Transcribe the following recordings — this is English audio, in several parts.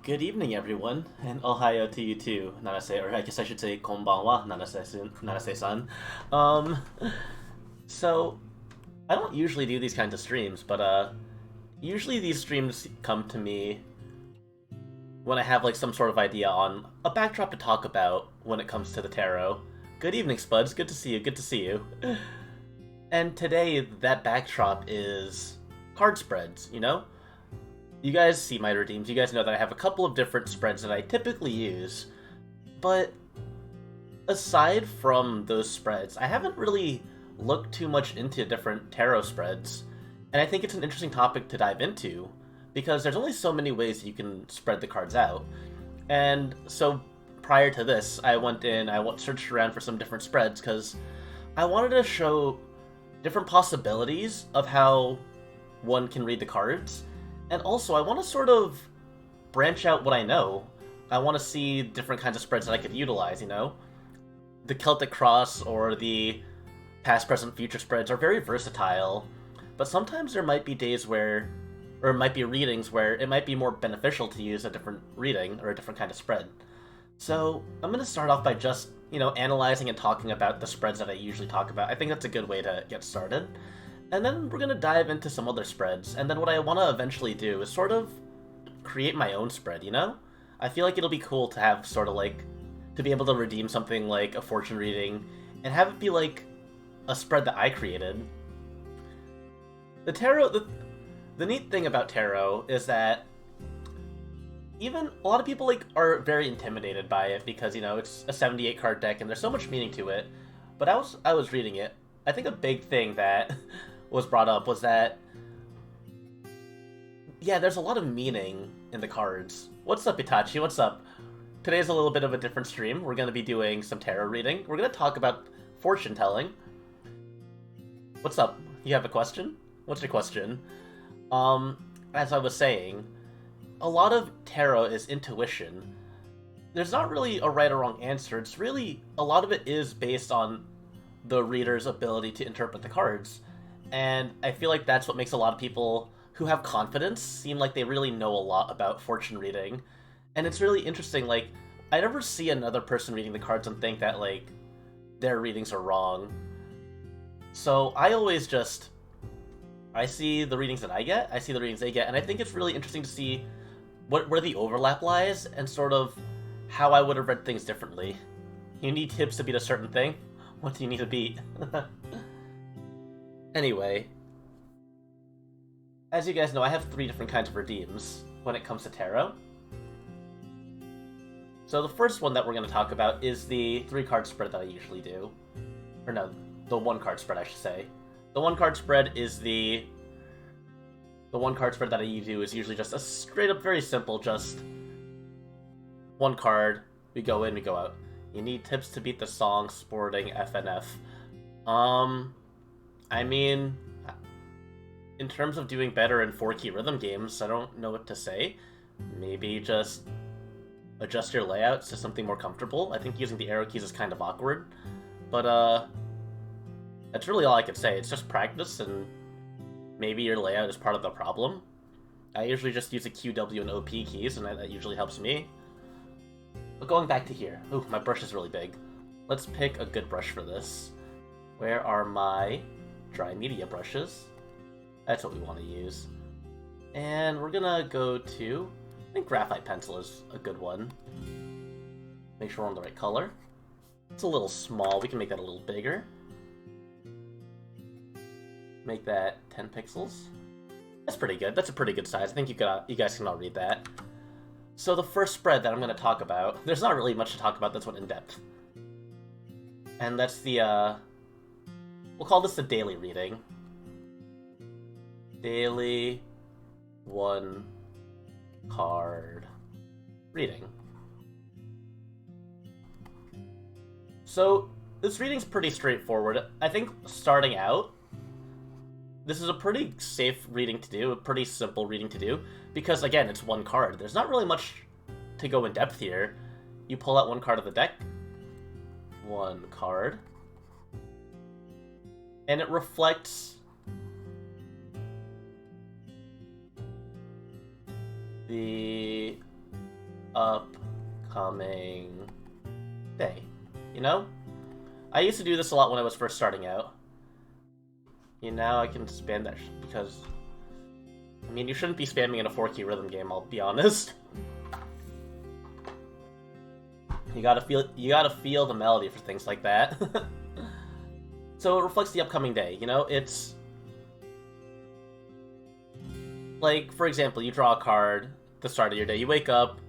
Good evening, everyone, and ohayo to you too, Nanase, or I guess I should say konbanwa, Nanase-san. Um, so, I don't usually do these kinds of streams, but, usually these streams come to me when I have, like, some sort of idea on a backdrop to talk about when it comes to the tarot. Good evening, Spuds, good to see you, good to see you. And today, that backdrop is card spreads, you know? You guys see my redeems, you guys know that I have a couple of different spreads that I typically use, but aside from those spreads, I haven't really looked too much into different tarot spreads, and I think it's an interesting topic to dive into, because there's only so many ways you can spread the cards out. And so prior to this, I went in, searched around for some different spreads, because I wanted to show different possibilities of how one can read the cards. And also, I want to sort of branch out what I know. I want to see different kinds of spreads that I could utilize, you know? The Celtic Cross or the past, present, future spreads are very versatile, but sometimes there might be days where, or it might be readings where it might be more beneficial to use a different reading or a different kind of spread. So, I'm going to start off by just, analyzing and talking about the spreads that I usually talk about. I think that's a good way to get started. And then we're going to dive into some other spreads, and then what I want to eventually do is sort of create my own spread, you know? I feel like it'll be cool to have sort of like, to be able to redeem something like a fortune reading, and have it be like a spread that I created. The tarot, the neat thing about tarot is that even a lot of people are very intimidated by it because, it's a 78 card deck and there's so much meaning to it, but I was reading it. I think a big thing that was brought up was that, yeah, there's a lot of meaning in the cards. What's up, Itachi? What's up? Today's a little bit of a different stream. We're going to be doing some tarot reading. We're going to talk about fortune telling. What's up? You have a question? What's your question? As I was saying, a lot of tarot is intuition. There's not really a right or wrong answer. It's really, a lot of it is based on the reader's ability to interpret the cards. And I feel like that's what makes a lot of people who have confidence seem like they really know a lot about fortune reading. And it's really interesting, I never see another person reading the cards and think that, their readings are wrong. So I always just, I see the readings that I get, I see the readings they get, and I think it's really interesting to see where the overlap lies and sort of how I would have read things differently. You need tips to beat a certain thing? What do you need to beat? Anyway, as you guys know, I have 3 different kinds of redeems when it comes to tarot. So the first one that we're going to talk about is the 3-card spread that I usually do. Or no, the 1-card spread, I should say. The 1-card spread is the 1-card spread that I do is usually just a straight up, very simple, just 1 card, we go in, we go out. You need tips to beat the song, sporting, FNF. I mean, in terms of doing better in 4-key rhythm games, I don't know what to say. Maybe just adjust your layouts to something more comfortable. I think using the arrow keys is kind of awkward. But, that's really all I could say. It's just practice, and maybe your layout is part of the problem. I usually just use the Q, W, and OP keys, and that usually helps me. But going back to here. Ooh, my brush is really big. Let's pick a good brush for this. Where are my dry media brushes? That's what we want to use. And we're gonna go to, I think graphite pencil is a good one. Make sure we're on the right color. It's a little small, we can make that a little bigger. Make that 10 pixels. That's pretty good, that's a pretty good size. I think you guys can all read that. So the first spread that I'm gonna talk about, there's not really much to talk about this one in depth. And that's the, we'll call this the daily reading. Daily 1-card reading. So, this reading's pretty straightforward. I think starting out, this is a pretty safe reading to do, a pretty simple reading to do, because again, it's 1 card. There's not really much to go in depth here. You pull out 1 card of the deck, 1 card, and it reflects the upcoming day. You know? I used to do this a lot when I was first starting out. Now I can spam that because... I mean, you shouldn't be spamming in a 4-key rhythm game, I'll be honest. You gotta feel the melody for things like that. So it reflects the upcoming day, it's... Like, for example, you draw a card at the start of your day, you wake up,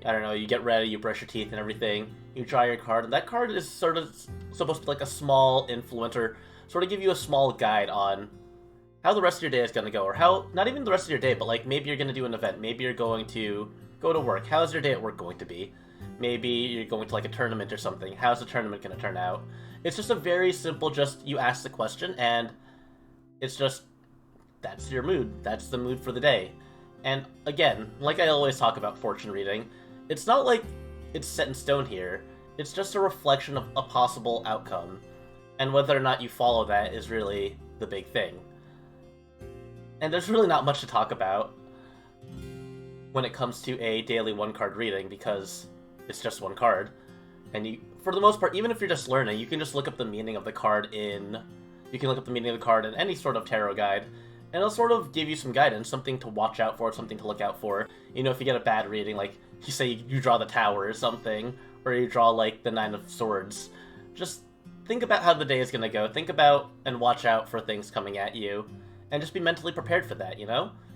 I don't know, you get ready, you brush your teeth and everything, you draw your card, and that card is sort of supposed to be like a small influencer, sort of give you a small guide on how the rest of your day is going to go, or how, not even the rest of your day, but like maybe you're going to do an event, maybe you're going to go to work, how's your day at work going to be? Maybe you're going to like a tournament or something, how's the tournament going to turn out? It's just a very simple, just you ask the question, and it's just, that's your mood, that's the mood for the day. And again, like I always talk about fortune reading, it's not like it's set in stone here, it's just a reflection of a possible outcome, and whether or not you follow that is really the big thing. And there's really not much to talk about when it comes to a daily one-card reading, because it's just one card. And you, for the most part, even if you're just learning, you can just look up the meaning of the card in... You can look up the meaning of the card in any sort of tarot guide, and it'll sort of give you some guidance, something to watch out for, something to look out for. If you get a bad reading, like, you say you draw the Tower or something, or you draw, like, the Nine of Swords, just think about how the day is going to go. Think about and watch out for things coming at you, and just be mentally prepared for that,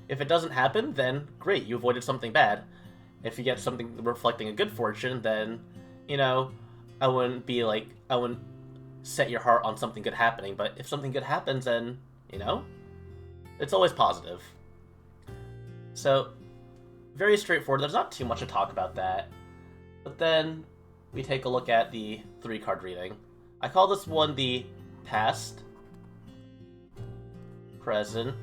If it doesn't happen, then great, you avoided something bad. If you get something reflecting a good fortune, then, I wouldn't set your heart on something good happening, but if something good happens, then, it's always positive. So, very straightforward, there's not too much to talk about that. But then, we take a look at the 3-card reading. I call this one the past, present,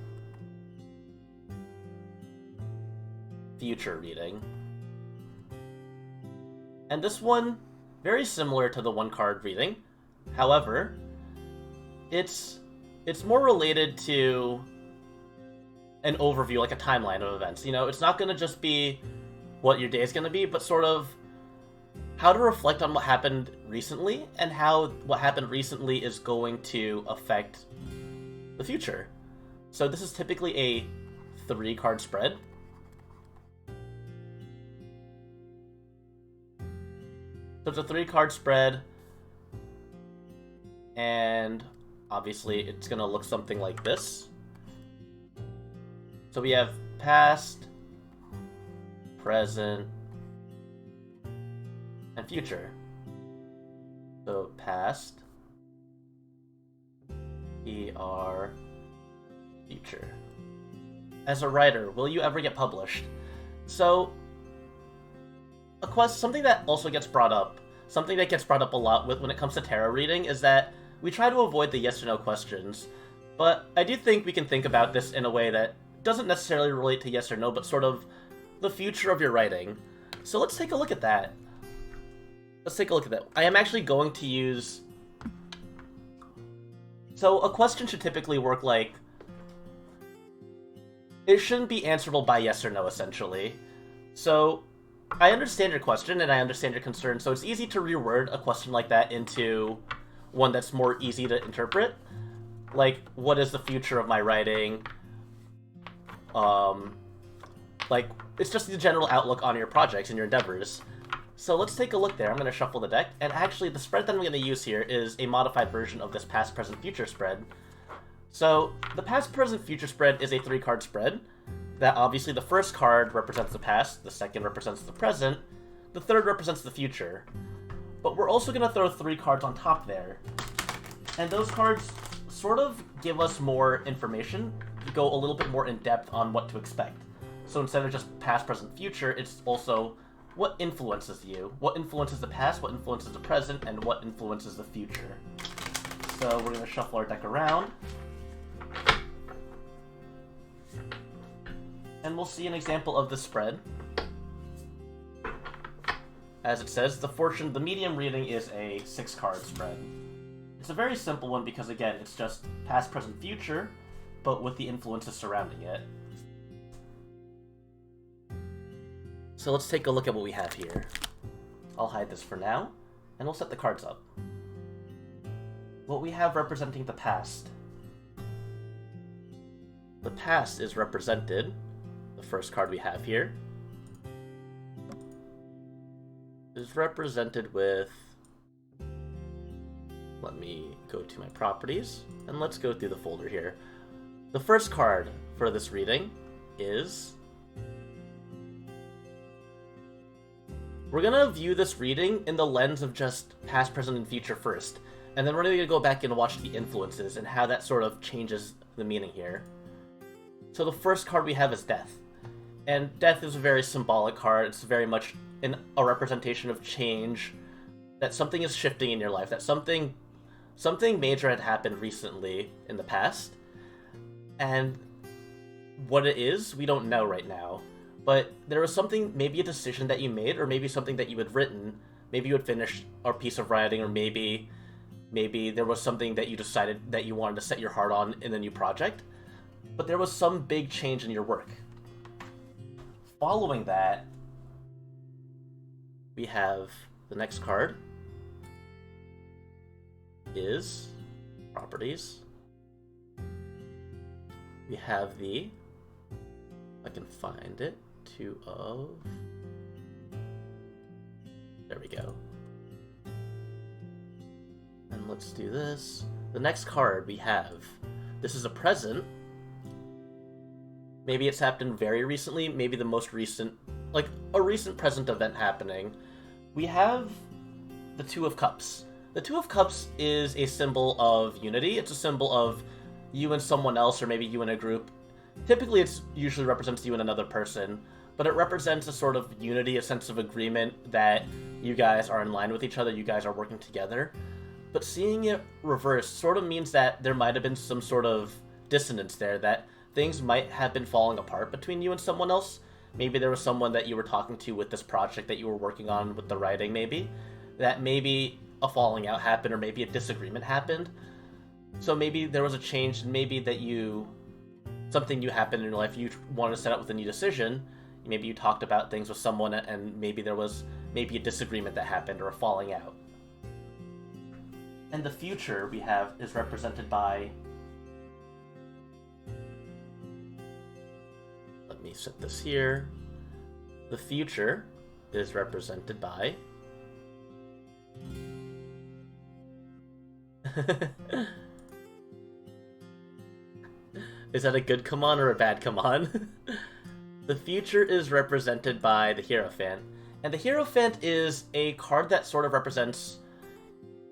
future reading. And this one, very similar to the 1-card reading. However, it's more related to an overview, like a timeline of events. It's not going to just be what your day is going to be, but sort of how to reflect on what happened recently, and how what happened recently is going to affect the future. So this is typically a 3-card spread. So it's a 3-card spread, and obviously it's going to look something like this. So we have past, present, and future. So past, PR, future. As a writer, will you ever get published? So, something that also gets brought up, something that gets brought up a lot when it comes to tarot reading, is that we try to avoid the yes or no questions. But I do think we can think about this in a way that doesn't necessarily relate to yes or no, but sort of the future of your writing. So let's take a look at that. I am actually going to use... So a question should typically work like... It shouldn't be answerable by yes or no, essentially. So I understand your question and I understand your concern, so it's easy to reword a question like that into one that's more easy to interpret. Like, what is the future of my writing? Like, it's just the general outlook on your projects and your endeavors. So let's take a look there. I'm going to shuffle the deck, and actually the spread that I'm going to use here is a modified version of this past, present, future spread. So the past, present, future spread is a 3-card spread. That obviously the first card represents the past, the second represents the present, the third represents the future. But we're also going to throw 3 cards on top there. And those cards sort of give us more information, go a little bit more in depth on what to expect. So instead of just past, present, future, it's also what influences you, what influences the past, what influences the present, and what influences the future. So we're going to shuffle our deck around. And we'll see an example of the spread. As it says, the medium reading is a 6-card spread. It's a very simple one because, again, it's just past, present, future, but with the influences surrounding it. So let's take a look at what we have here. I'll hide this for now, and we'll set the cards up. What we have representing the past. The past is represented, the first card we have here, is represented with, let me go to my properties, and let's go through the folder here. The first card for this reading is, we're gonna view this reading in the lens of just past, present, and future first, and then we're gonna go back and watch the influences and how that sort of changes the meaning here. So the first card we have is Death. And Death is a very symbolic card. It's very much a representation of change, that something is shifting in your life, that something major had happened recently in the past. And what it is, we don't know right now. But there was something, maybe a decision that you made, or maybe something that you had written. Maybe you had finished a piece of writing, or maybe there was something that you decided that you wanted to set your heart on in a new project. But there was some big change in your work. Following that, we have the next card is properties. We have the, if I can find it, 2 of, there we go. And let's do this. The next card we have, this is a present. Maybe it's happened very recently, maybe the most recent, like a recent present event happening. We have the 2 of Cups. The 2 of Cups is a symbol of unity. It's a symbol of you and someone else, or maybe you and a group. Typically, it usually represents you and another person, but it represents a sort of unity, a sense of agreement that you guys are in line with each other, you guys are working together. But seeing it reversed sort of means that there might have been some sort of dissonance there, that things might have been falling apart between you and someone else. Maybe there was someone that you were talking to with this project that you were working on with the writing, maybe. That maybe a falling out happened, or maybe a disagreement happened. So maybe there was a change, maybe that something new happened in your life, you wanted to set out with a new decision. Maybe you talked about things with someone, and maybe there was a disagreement that happened, or a falling out. And the future we have is represented by, let me set this here. The future is represented by is that a good come on or a bad come on? The future is represented by the Hierophant. And the Hierophant is a card that sort of represents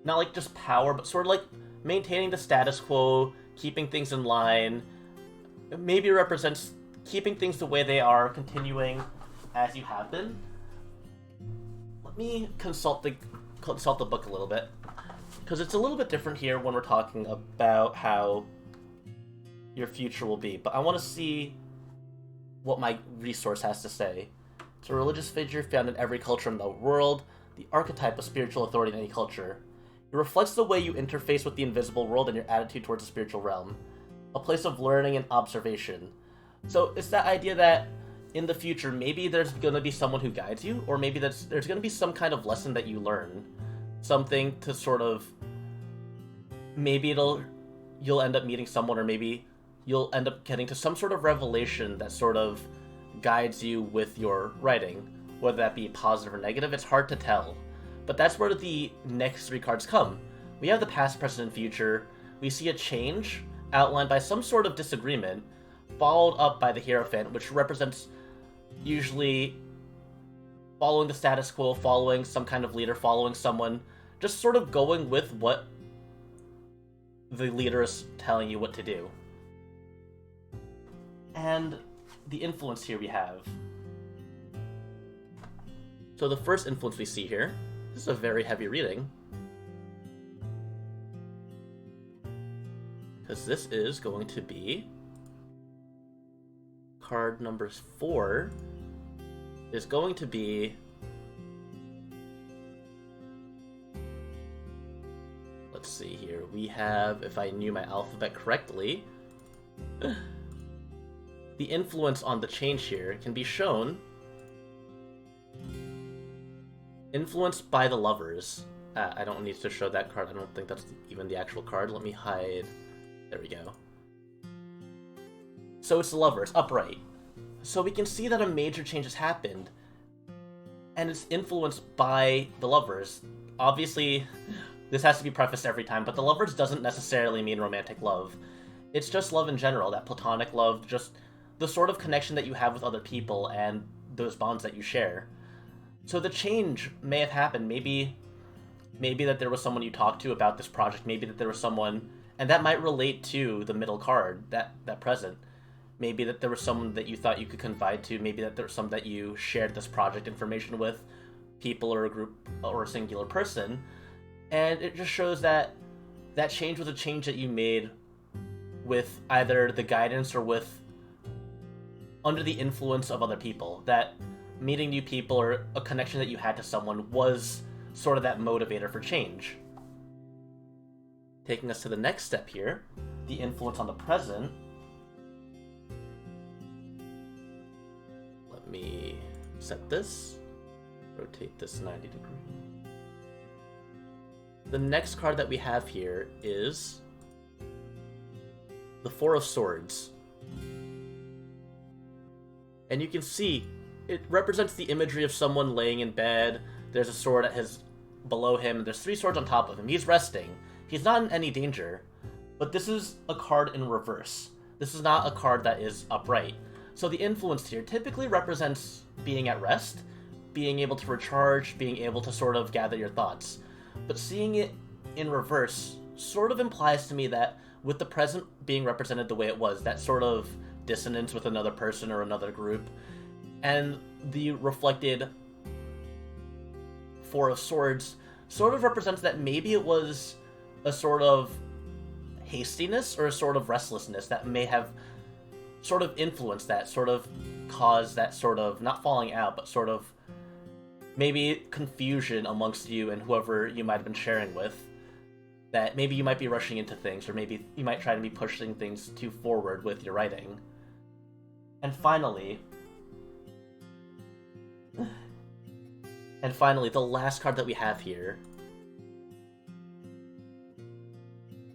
not like just power, but sort of like maintaining the status quo, keeping things in line. Maybe it represents keeping things the way they are, continuing as you have been. Let me consult the book a little bit, because it's a little bit different here when we're talking about how your future will be. But I want to see what my resource has to say. It's a religious figure found in every culture in the world, the archetype of spiritual authority in any culture. It reflects the way you interface with the invisible world and your attitude towards the spiritual realm, a place of learning and observation. So it's that idea that in the future, maybe there's going to be someone who guides you, or maybe there's going to be some kind of lesson that you learn. Something to sort of, maybe you'll end up meeting someone, or maybe you'll end up getting to some sort of revelation that sort of guides you with your writing. Whether that be positive or negative, it's hard to tell. But that's where the next 3 cards come. We have the past, present, and future. We see a change outlined by some sort of disagreement, followed up by the Hierophant, which represents usually following the status quo, following some kind of leader, following someone, just sort of going with what the leader is telling you what to do. And the influence here we have. So the first influence we see here, this is a very heavy reading, because this is going to be card number 4 is going to be, let's see here, we have, if I knew my alphabet correctly, the influence on the change here can be shown Influenced by the lovers. I don't need to show that card. I don't think that's even the actual card. Let me hide. There we go. So it's the lovers, upright. So we can see that a major change has happened, and it's influenced by the lovers. Obviously, this has to be prefaced every time, but the lovers doesn't necessarily mean romantic love. It's just love in general, that platonic love, just the sort of connection that you have with other people and those bonds that you share. So the change may have happened. Maybe that there was someone you talked to about this project. Maybe that there was someone, and that might relate to the middle card, that present. Maybe that there was someone that you thought you could confide to. Maybe that there was some that you shared this project information with, people or a group or a singular person. And it just shows that that change was a change that you made with either the guidance or with under the influence of other people. That meeting new people or a connection that you had to someone was sort of that motivator for change. Taking us to the next step here, the influence on the present. Let me set this, rotate this 90 degrees. The next card that we have here is the Four of Swords. And you can see it represents the imagery of someone laying in bed. There's a sword at his below him, and there's 3 swords on top of him. He's resting. He's not in any danger. But this is a card in reverse. This is not a card that is upright. So the influence here typically represents being at rest, being able to recharge, being able to sort of gather your thoughts. But seeing it in reverse sort of implies to me that with the present being represented the way it was, that sort of dissonance with another person or another group, and the reflected Four of Swords sort of represents that maybe it was a sort of hastiness or a sort of restlessness that may have sort of influenced that, sort of caused that sort of, not falling out, but sort of maybe confusion amongst you and whoever you might have been sharing with. That maybe you might be rushing into things, or maybe you might try to be pushing things too forward with your writing. And finally, the last card that we have here.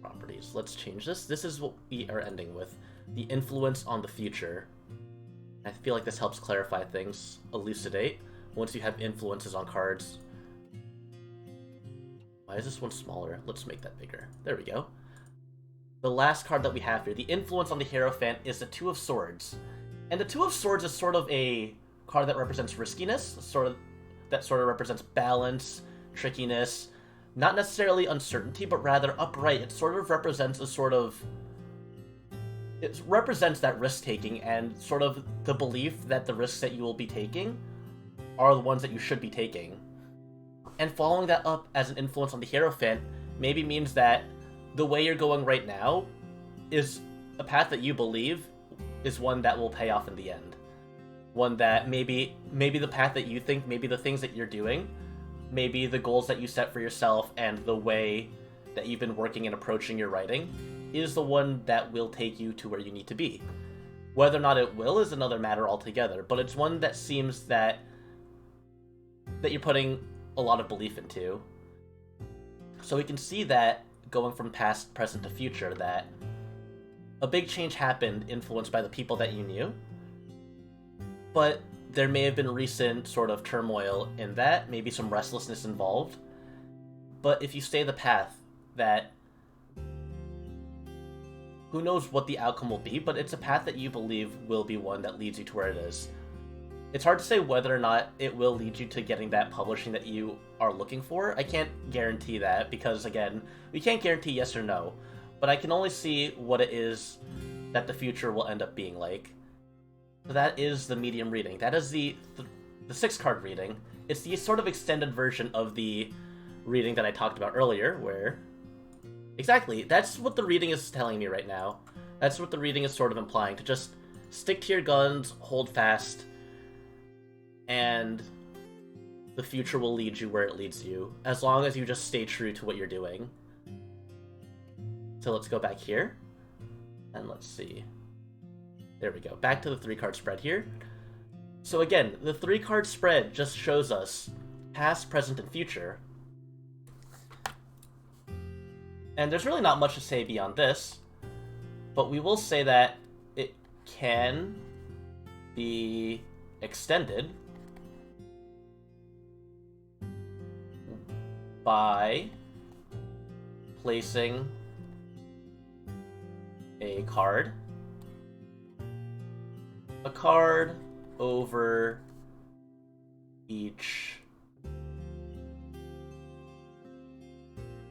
Properties. Let's change this. This is what we are ending with. The influence on the future. I feel like this helps clarify things, elucidate. Once you have influences on cards. Why is this one smaller? Let's make that bigger. There we go. The last card that we have here, the influence on the Hierophant, is the Two of Swords. And the Two of Swords is sort of a card that represents riskiness, that sort of represents balance, trickiness, not necessarily uncertainty, but rather upright. It sort of represents it represents that risk-taking and sort of the belief that the risks that you will be taking are the ones that you should be taking. And following that up as an influence on the Hierophant maybe means that the way you're going right now is a path that you believe is one that will pay off in the end. One that maybe the path that you think, maybe the things that you're doing, maybe the goals that you set for yourself and the way that you've been working and approaching your writing is the one that will take you to where you need to be. Whether or not it will is another matter altogether, but it's one that seems that you're putting a lot of belief into. So we can see that going from past, present to future, that a big change happened influenced by the people that you knew, but there may have been recent sort of turmoil in that, maybe some restlessness involved. But if you stay the path, that who knows what the outcome will be, but it's a path that you believe will be one that leads you to where it is. It's hard to say whether or not it will lead you to getting that publishing that you are looking for. I can't guarantee that because, again, we can't guarantee yes or no, but I can only see what it is that the future will end up being like. So that is the medium reading. That is the 6-card reading. It's the sort of extended version of the reading that I talked about earlier, where... Exactly, that's what the reading is telling me right now. That's what the reading is sort of implying, to just stick to your guns, hold fast, and the future will lead you where it leads you, as long as you just stay true to what you're doing. So let's go back here, and let's see. There we go, back to the 3-card spread here. So again, the 3-card spread just shows us past, present, and future. And there's really not much to say beyond this, but we will say that it can be extended by placing a card over each.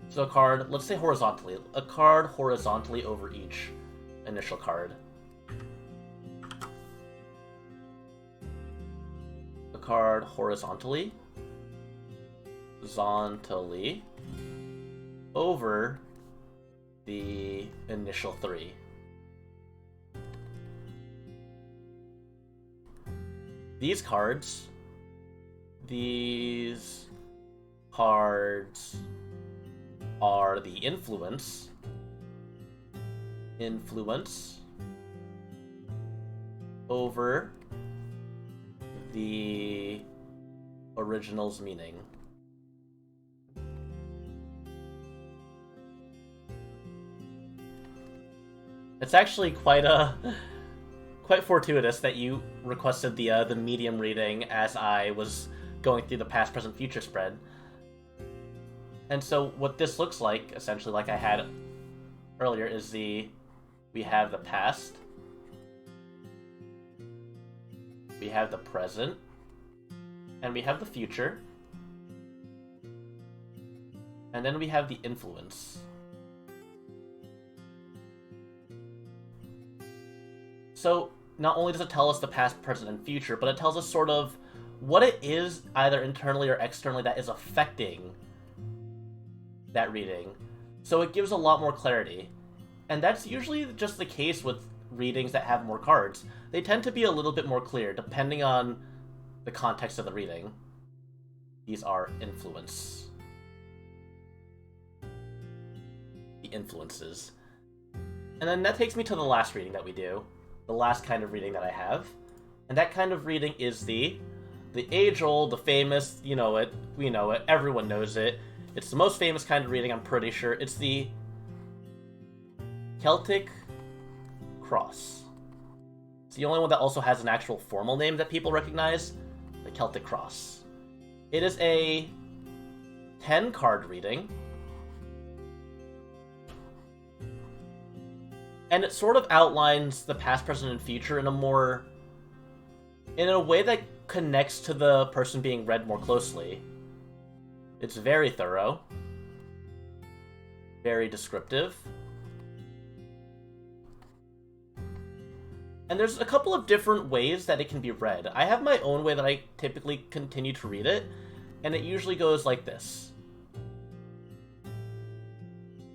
So a card, let's say horizontally, a card horizontally over each initial card. A card horizontally over the initial 3. These cards are the influence over the original's meaning. It's actually quite fortuitous that you requested the medium reading as I was going through the past, present, future spread. And so what this looks like, essentially like I had earlier, is we have the past, we have the present, and we have the future, and then we have the influence. So not only does it tell us the past, present, and future, but it tells us sort of what it is, either internally or externally, that is affecting that reading. So it gives a lot more clarity. And that's usually just the case with readings that have more cards. They tend to be a little bit more clear, depending on the context of the reading. These are influence. The influences. And then that takes me to the last reading that we do. The last kind of reading that I have. And that kind of reading is the age-old, the famous, you know it, we know it, everyone knows it. It's the most famous kind of reading, I'm pretty sure. It's the Celtic Cross. It's the only one that also has an actual formal name that people recognize, the Celtic Cross. It is a 10-card reading. And it sort of outlines the past, present, and future in a way that connects to the person being read more closely. It's very thorough, very descriptive. And there's a couple of different ways that it can be read. I have my own way that I typically continue to read it, and it usually goes like this.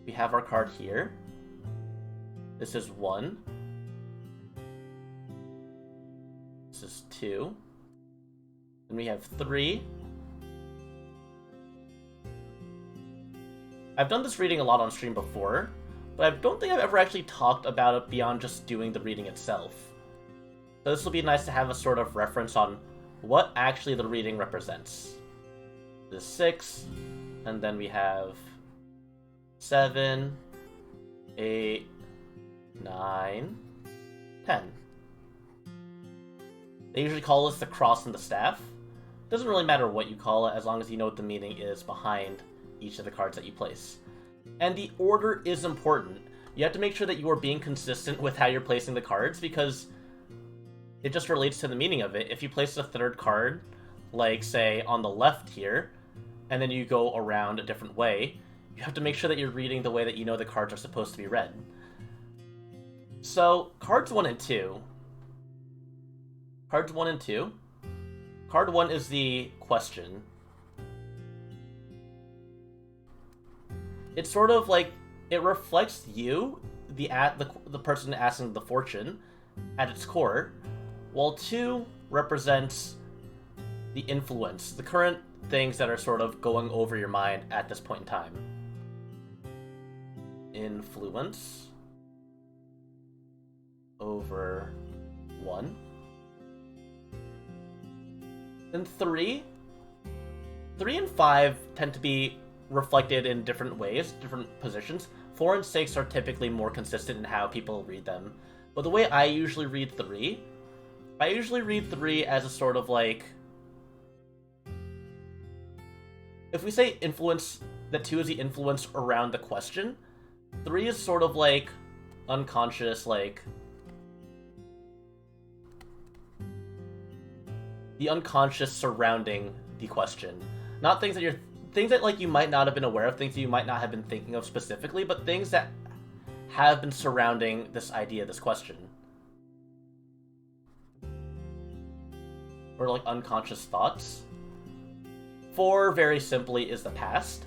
We have our card here. This is 1. This is 2. And we have 3. I've done this reading a lot on stream before, but I don't think I've ever actually talked about it beyond just doing the reading itself. So this will be nice to have a sort of reference on what actually the reading represents. This is 6, and then we have 7, 8, 9, 10. They usually call this the cross and the staff. Doesn't really matter what you call it, as long as you know what the meaning is behind each of the cards that you place. And the order is important. You have to make sure that you are being consistent with how you're placing the cards, because it just relates to the meaning of it. If you place a third card, like, say, on the left here, and then you go around a different way, you have to make sure that you're reading the way that you know the cards are supposed to be read. So, cards 1 and 2. Cards 1 and 2. Card 1 is the question. It's sort of like, it reflects you, the person asking the fortune, at its core, while 2 represents the influence, the current things that are sort of going over your mind at this point in time. Influence over 1. And 3 3 and 5 tend to be reflected in different ways, different positions. 4 and 6 are typically more consistent in how people read them. But the way I usually read 3, I usually read 3 as a sort of like... If we say influence, that 2 is the influence around the question, 3 is sort of like unconscious, like... the unconscious surrounding the question. Not things that things that like you might not have been aware of, things that you might not have been thinking of specifically, but things that have been surrounding this idea, this question. Or like unconscious thoughts. 4, very simply, is the past.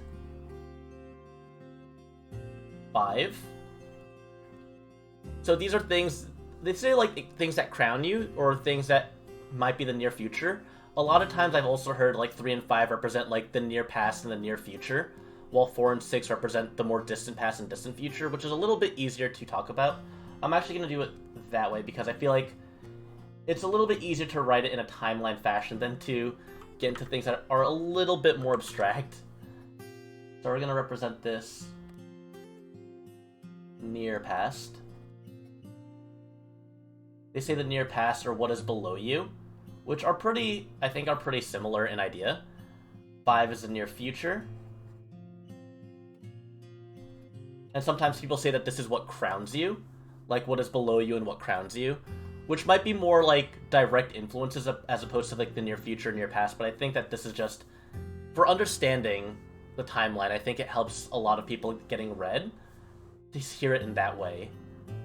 5. So these are things, they say like things that crown you, or things that might be the near future. A lot of times I've also heard like 3 and 5 represent like the near past and the near future, while 4 and 6 represent the more distant past and distant future, which is a little bit easier to talk about. I'm actually going to do it that way because I feel like it's a little bit easier to write it in a timeline fashion than to get into things that are a little bit more abstract. So we're going to represent this near past. They say the near past or what is below you, which are pretty, I think, are pretty similar in idea. 5 is the near future. And sometimes people say that this is what crowns you, like what is below you and what crowns you, which might be more like direct influences as opposed to like the near future, near past, but I think that this is just, for understanding the timeline, I think it helps a lot of people getting read to hear it in that way.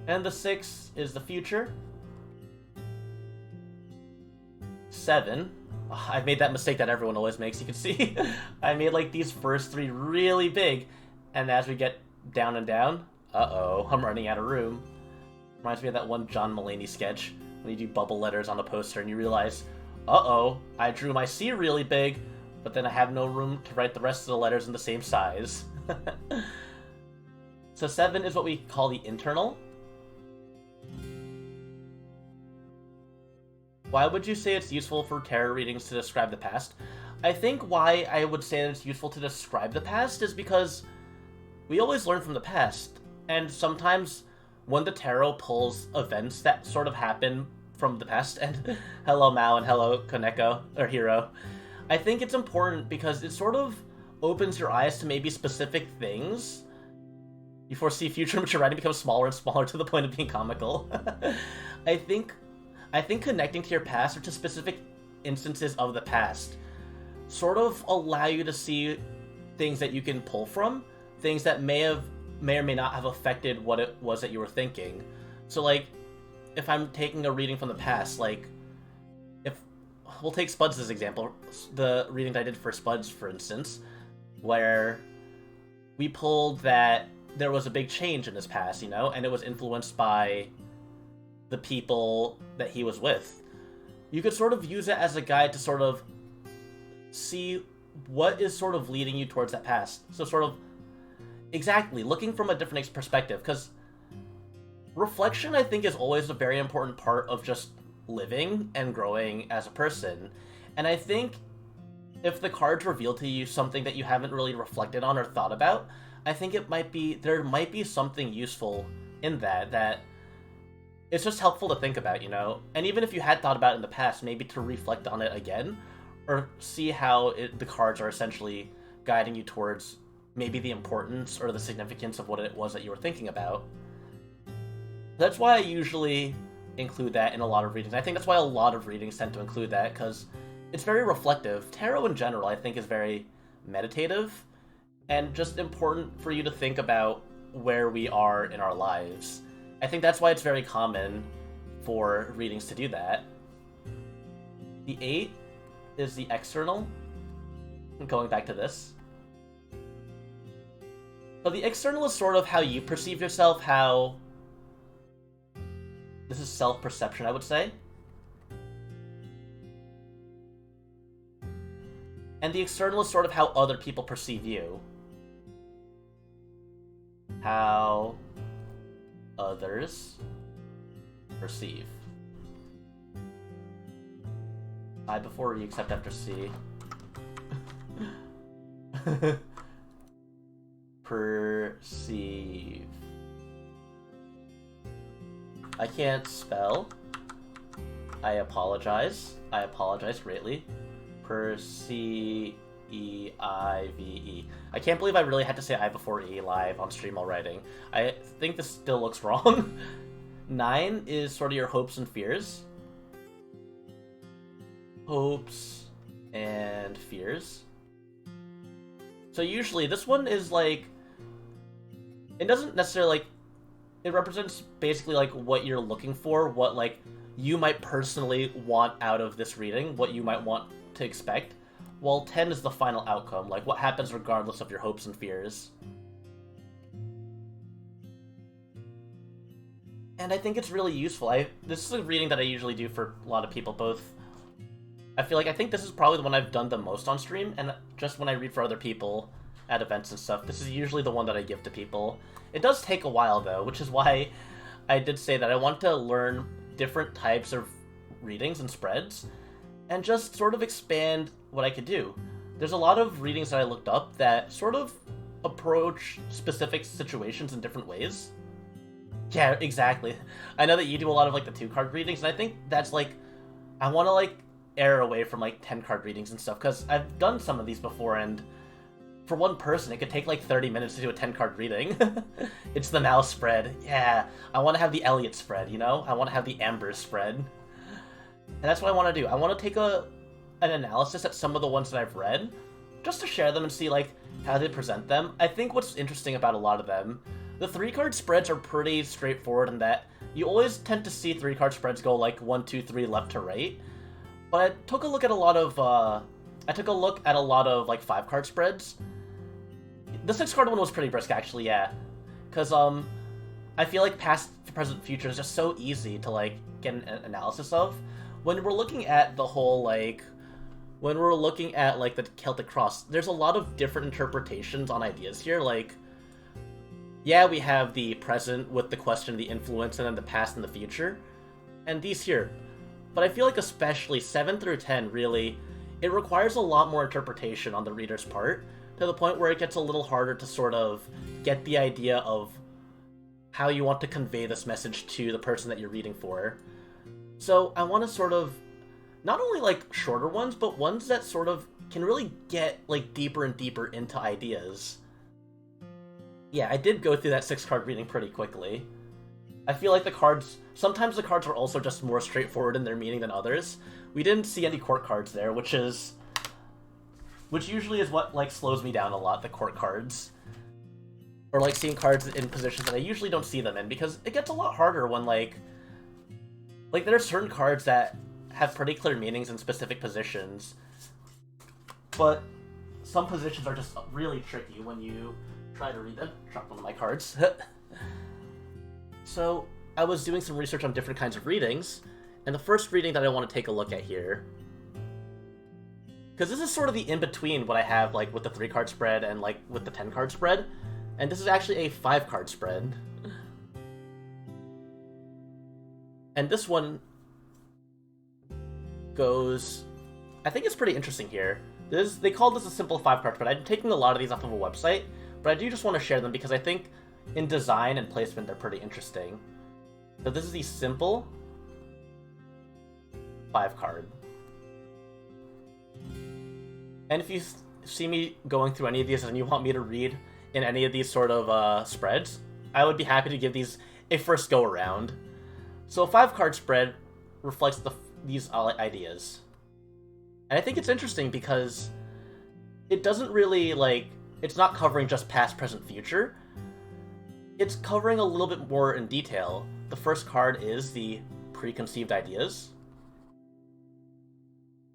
And the 6 is the future. 7, I've made that mistake that everyone always makes, you can see. I made like these first 3 really big, and as we get down and down, uh-oh, I'm running out of room. Reminds me of that one John Mulaney sketch, when you do bubble letters on a poster and you realize, uh-oh, I drew my C really big, but then I have no room to write the rest of the letters in the same size. So 7 is what we call the internal. Why would you say it's useful for tarot readings to describe the past? I think why I would say that it's useful to describe the past is because we always learn from the past. And sometimes when the tarot pulls events that sort of happen from the past, and hello Mao and hello Koneko, or Hiro, I think it's important because it sort of opens your eyes to maybe specific things. You foresee future in which your writing becomes smaller and smaller to the point of being comical. I think connecting to your past or to specific instances of the past sort of allow you to see things that you can pull from, things that may or may not have affected what it was that you were thinking. So like, if I'm taking a reading from the past, like, if we'll take Spuds as example, the reading that I did for Spuds, for instance, where we pulled that there was a big change in his past, you know, and it was influenced by the people that he was with. You could sort of use it as a guide to sort of see what is sort of leading you towards that past. So sort of, exactly, looking from a different perspective, because reflection, I think, is always a very important part of just living and growing as a person. And I think if the cards reveal to you something that you haven't really reflected on or thought about, I think there might be something useful in that it's just helpful to think about, you know? And even if you had thought about it in the past, maybe to reflect on it again, or see how the cards are essentially guiding you towards maybe the importance or the significance of what it was that you were thinking about. That's why I usually include that in a lot of readings. I think that's why a lot of readings tend to include that, because it's very reflective. Tarot in general, I think, is very meditative, and just important for you to think about where we are in our lives. I think that's why it's very common for readings to do that. The 8 is the external. Going back to this. So the external is sort of how you perceive yourself, how... This is self-perception, I would say. And the external is sort of how other people perceive you. How others perceive. I before E except after C. Perceive. I can't spell. I apologize. I apologize greatly. Perceive. E-I-V-E. I can't believe I really had to say I before E live on stream while writing. I think this still looks wrong. 9 is sort of your hopes and fears. Hopes and fears. So usually this one is like... It doesn't necessarily like... It represents basically like what you're looking for, what like you might personally want out of this reading, what you might want to expect. While 10 is the final outcome, like what happens regardless of your hopes and fears. And I think it's really useful. This is a reading that I usually do for a lot of people, both... I think this is probably the one I've done the most on stream, and just when I read for other people at events and stuff, this is usually the one that I give to people. It does take a while, though, which is why I did say that I want to learn different types of readings and spreads, and just sort of expand what I could do. There's a lot of readings that I looked up that sort of approach specific situations in different ways. Yeah, exactly. I know that you do a lot of, like, the 2-card readings, and I think that's, like, I want to, like, err away from, like, 10-card readings and stuff, because I've done some of these before, and for one person, it could take, like, 30 minutes to do a 10-card reading. It's the Mal spread. Yeah, I want to have the Elliot spread, you know? I want to have the Amber spread. And that's what I want to do. I want to take an analysis at some of the ones that I've read, just to share them and see, like, how they present them. I think what's interesting about a lot of them, the 3-card spreads are pretty straightforward in that you always tend to see 3-card spreads go, like, 1, 2, 3, left to right. But I took a look at a lot of, like, 5-card spreads. The 6-card one was pretty brisk, actually, yeah. Because, I feel like past, present, future is just so easy to, like, get an analysis of. When we're looking at the whole, like, the Celtic Cross, there's a lot of different interpretations on ideas here. Like, yeah, we have the present with the question, the influence, and then the past and the future. And these here. But I feel like especially 7 through 10, really, it requires a lot more interpretation on the reader's part, to the point where it gets a little harder to sort of get the idea of how you want to convey this message to the person that you're reading for. So I want to sort of, not only like shorter ones, but ones that sort of can really get like deeper and deeper into ideas. Yeah, I did go through that 6-card reading pretty quickly. I feel like sometimes the cards are also just more straightforward in their meaning than others. We didn't see any court cards there, which usually is what like slows me down a lot, the court cards. Or like seeing cards in positions that I usually don't see them in, because it gets a lot harder when like there are certain cards that have pretty clear meanings in specific positions, but some positions are just really tricky when you try to read them. Drop one of my cards. So I was doing some research on different kinds of readings, and the first reading that I want to take a look at here, because this is sort of the in-between what I have like with the 3-card spread and like with the 10-card spread, and this is actually a 5-card spread. And this one goes... I think it's pretty interesting here. They call this a simple 5-card spread. I'm taking a lot of these off of a website, but I do just want to share them because I think in design and placement they're pretty interesting. So this is the simple 5-card. And if you see me going through any of these and you want me to read in any of these sort of spreads, I would be happy to give these a first go around. So a 5-card spread reflects these ideas. And I think it's interesting because it doesn't really, like, it's not covering just past, present, future. It's covering a little bit more in detail. The first card is the preconceived ideas.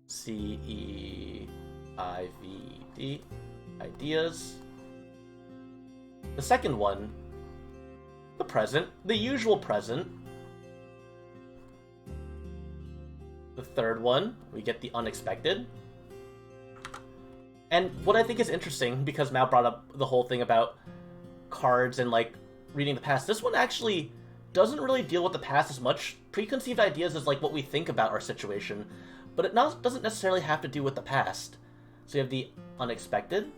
C-E-I-V-D, ideas. The second one, the present, the usual present. The third one, we get the unexpected. And what I think is interesting, because Mal brought up the whole thing about cards and, like, reading the past, this one actually doesn't really deal with the past as much. Preconceived ideas is, like, what we think about our situation, but it doesn't necessarily have to do with the past. So you have the unexpected,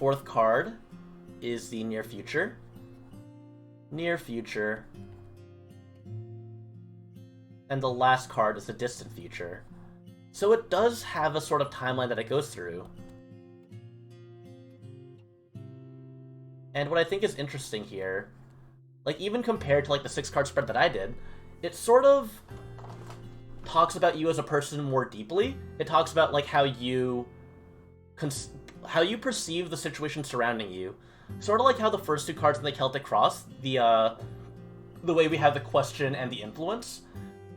fourth card is the near future. Near future. And the last card is the distant future. So it does have a sort of timeline that it goes through. And what I think is interesting here, like even compared to like the 6-card spread that I did, it sort of talks about you as a person more deeply. It talks about like how you perceive the situation surrounding you. Sort of like how the first 2 cards in the Celtic Cross, the way we have the question and the influence.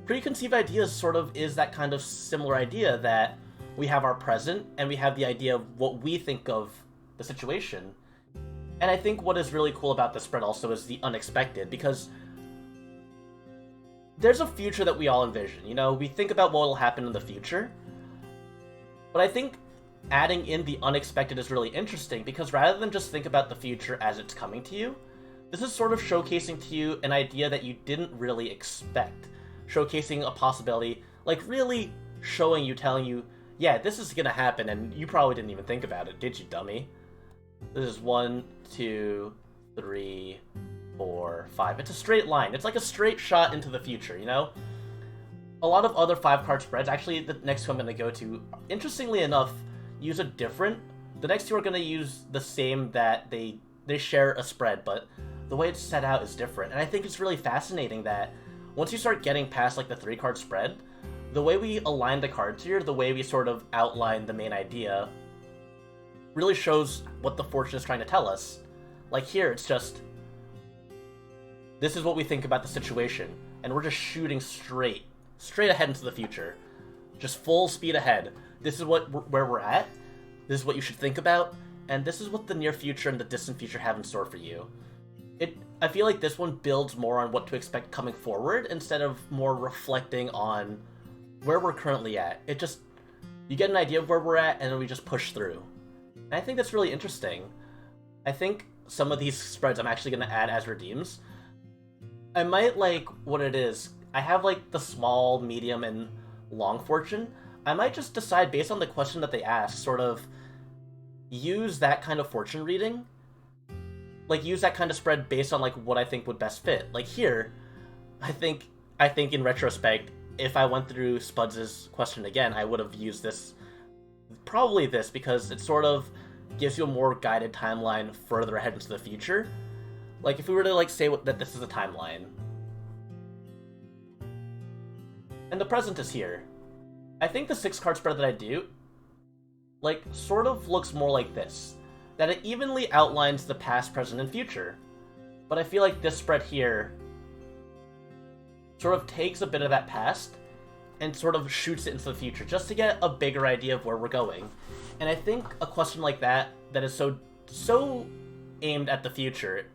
Preconceived ideas sort of is that kind of similar idea that we have our present and we have the idea of what we think of the situation. And I think what is really cool about this spread also is the unexpected, because there's a future that we all envision. You know, we think about what will happen in the future. But I think adding in the unexpected is really interesting, because rather than just think about the future as it's coming to you, this is sort of showcasing to you an idea that you didn't really expect. Showcasing a possibility, like really showing you, telling you, yeah, this is gonna happen, and you probably didn't even think about it, did you, dummy? This is 1, 2, 3, 4, 5. It's a straight line. It's like a straight shot into the future, you know? A lot of other 5-card spreads, actually the next 2 I'm gonna go to, interestingly enough, use a different. The next 2 are gonna use the same, that they share a spread, but the way it's set out is different. And I think it's really fascinating that once you start getting past like the 3-card spread, the way we align the cards here, the way we sort of outline the main idea, really shows what the fortune is trying to tell us. Like here, it's just, this is what we think about the situation, and we're just shooting straight ahead into the future. Just full speed ahead. This is where we're at, this is what you should think about, and this is what the near future and the distant future have in store for you. I feel like this one builds more on what to expect coming forward, instead of more reflecting on where we're currently at. It just, you get an idea of where we're at, and then we just push through. And I think that's really interesting. I think some of these spreads I'm actually going to add as redeems. I might like what it is. I have like the small, medium, and long fortune. I might just decide based on the question that they ask, sort of use that kind of fortune reading. Like use that kind of spread based on like what I think would best fit. Like here, I think in retrospect, if I went through Spuds' question again, I would have used this, probably this, because it sort of gives you a more guided timeline further ahead into the future. Like if we were to like say that this is a timeline, and the present is here, I think the 6-card spread that I do, like, sort of looks more like this. That it evenly outlines the past, present, and future. But I feel like this spread here sort of takes a bit of that past and sort of shoots it into the future, just to get a bigger idea of where we're going. And I think a question like that is so aimed at the future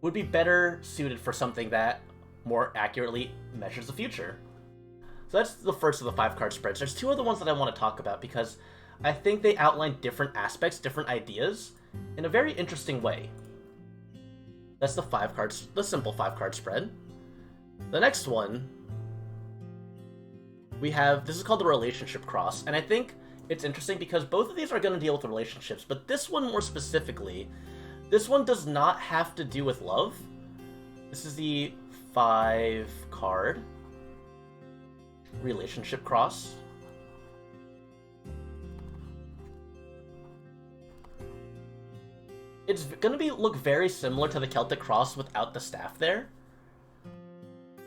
would be better suited for something that more accurately measures the future. So that's the first of the 5-card spreads. There's 2 other ones that I want to talk about, because I think they outline different aspects, different ideas, in a very interesting way. That's the simple 5-card spread. The next one, we have, this is called the relationship cross, and I think it's interesting because both of these are going to deal with relationships, but this one more specifically, this one does not have to do with love. This is the 5-card relationship cross. It's going to look very similar to the Celtic Cross without the staff there.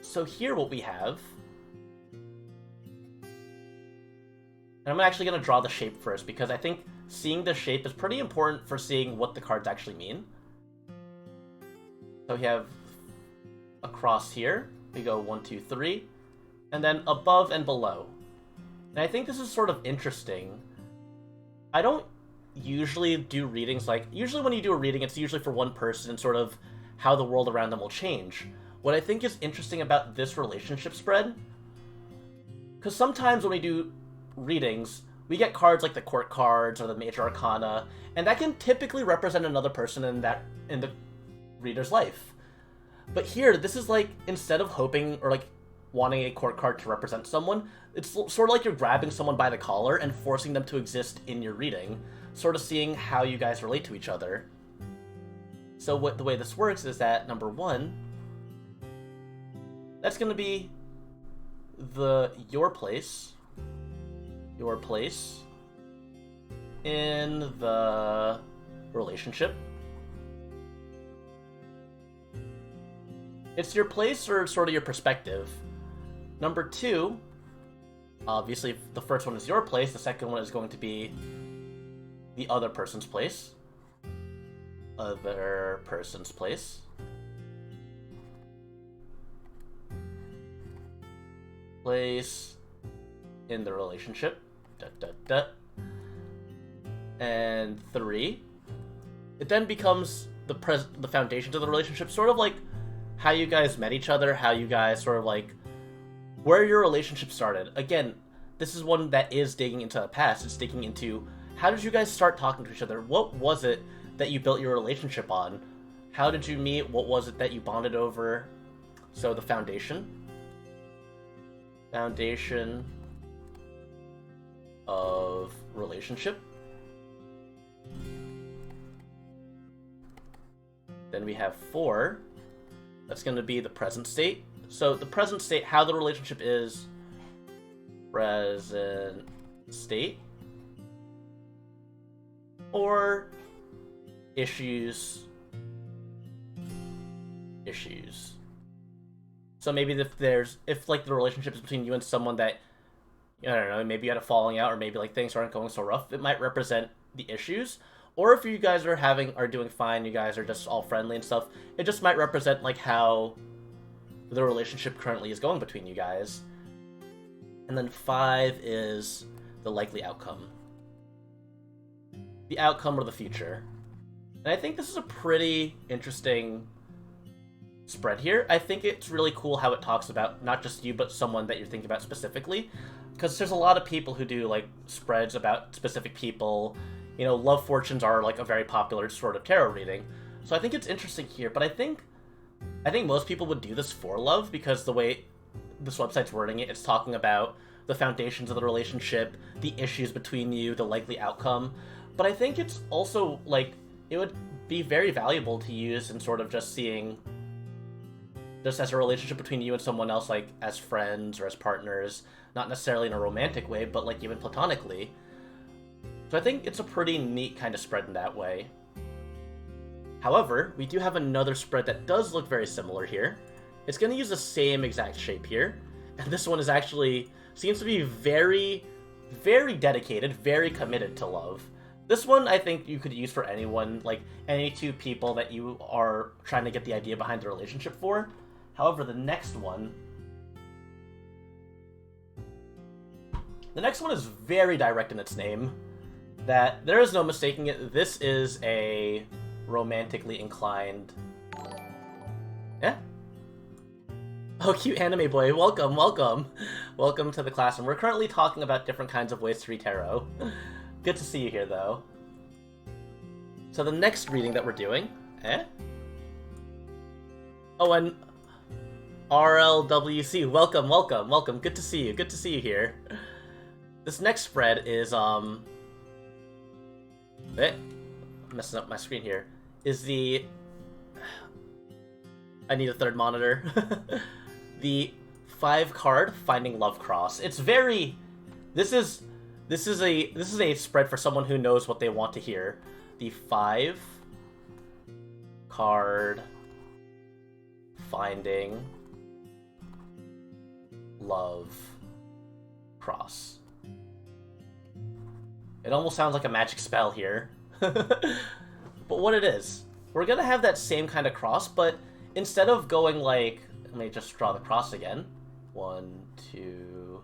So here what we have, and I'm actually going to draw the shape first, because I think seeing the shape is pretty important for seeing what the cards actually mean. So we have a cross here. We go 1, 2, 3, and then above and below. And I think this is sort of interesting. I don't usually do readings like, usually when you do a reading, it's usually for one person and sort of how the world around them will change. What I think is interesting about this relationship spread, because sometimes when we do readings, we get cards like the court cards or the major arcana, and that can typically represent another person in the reader's life. But here, this is like, instead of hoping or like wanting a court card to represent someone, it's sort of like you're grabbing someone by the collar and forcing them to exist in your reading. sort of seeing how you guys relate to each other. So the way this works is that number 1, that's going to be your place in the relationship. It's your place or sort of your perspective. Number 2, obviously the first one is your place, the second one is going to be the other person's place. Other person's place. Place in the relationship. And 3, it then becomes the foundation to the relationship, sort of like how you guys met each other, how you guys sort of like where your relationship started. Again, this is one that is digging into the past. It's digging into how did you guys start talking to each other? What was it that you built your relationship on? How did you meet? What was it that you bonded over? So the foundation of relationship. Then we have 4. That's going to be the present state. So the present state, how the relationship is. Present state. Or issues. So maybe if like the relationship is between you and someone that, I don't know, maybe you had a falling out, or maybe like things aren't going so rough, it might represent the issues. Or if you guys are doing fine, you guys are just all friendly and stuff, it just might represent like how the relationship currently is going between you guys. And then 5 is the likely outcome. The outcome or the future. And I think this is a pretty interesting spread here. I think it's really cool how it talks about not just you, but someone that you're thinking about specifically. Because there's a lot of people who do like spreads about specific people. You know, love fortunes are like a very popular sort of tarot reading. So I think it's interesting here, but I think most people would do this for love, because the way this website's wording it, it's talking about the foundations of the relationship, the issues between you, the likely outcome. But I think it's also like, it would be very valuable to use in sort of just seeing just as a relationship between you and someone else, like as friends or as partners, not necessarily in a romantic way, but like even platonically. So I think it's a pretty neat kind of spread in that way. However, we do have another spread that does look very similar here. It's going to use the same exact shape here, and this one is actually seems to be very, very dedicated, very committed to love. This one I think you could use for anyone, like any 2 people that you are trying to get the idea behind the relationship for. However, the next one is very direct in its name, that there is no mistaking it. This is a romantically inclined... Yeah? Oh, cute anime boy. Welcome, welcome. Welcome to the class. And we're currently talking about different kinds of ways to read tarot. Good to see you here, though. So the next reading that we're doing... Oh, and RLWC, welcome, welcome, welcome. Good to see you. Good to see you here. This next spread is, messing up my screen here. Is the... I need a third monitor. The 5-card Finding Love Cross. It's very... This is a spread for someone who knows what they want to hear. The 5-card Finding Love Cross. It almost sounds like a magic spell here. But what it is, we're gonna have that same kind of cross, but instead of going like, let me just draw the cross again. 1, 2,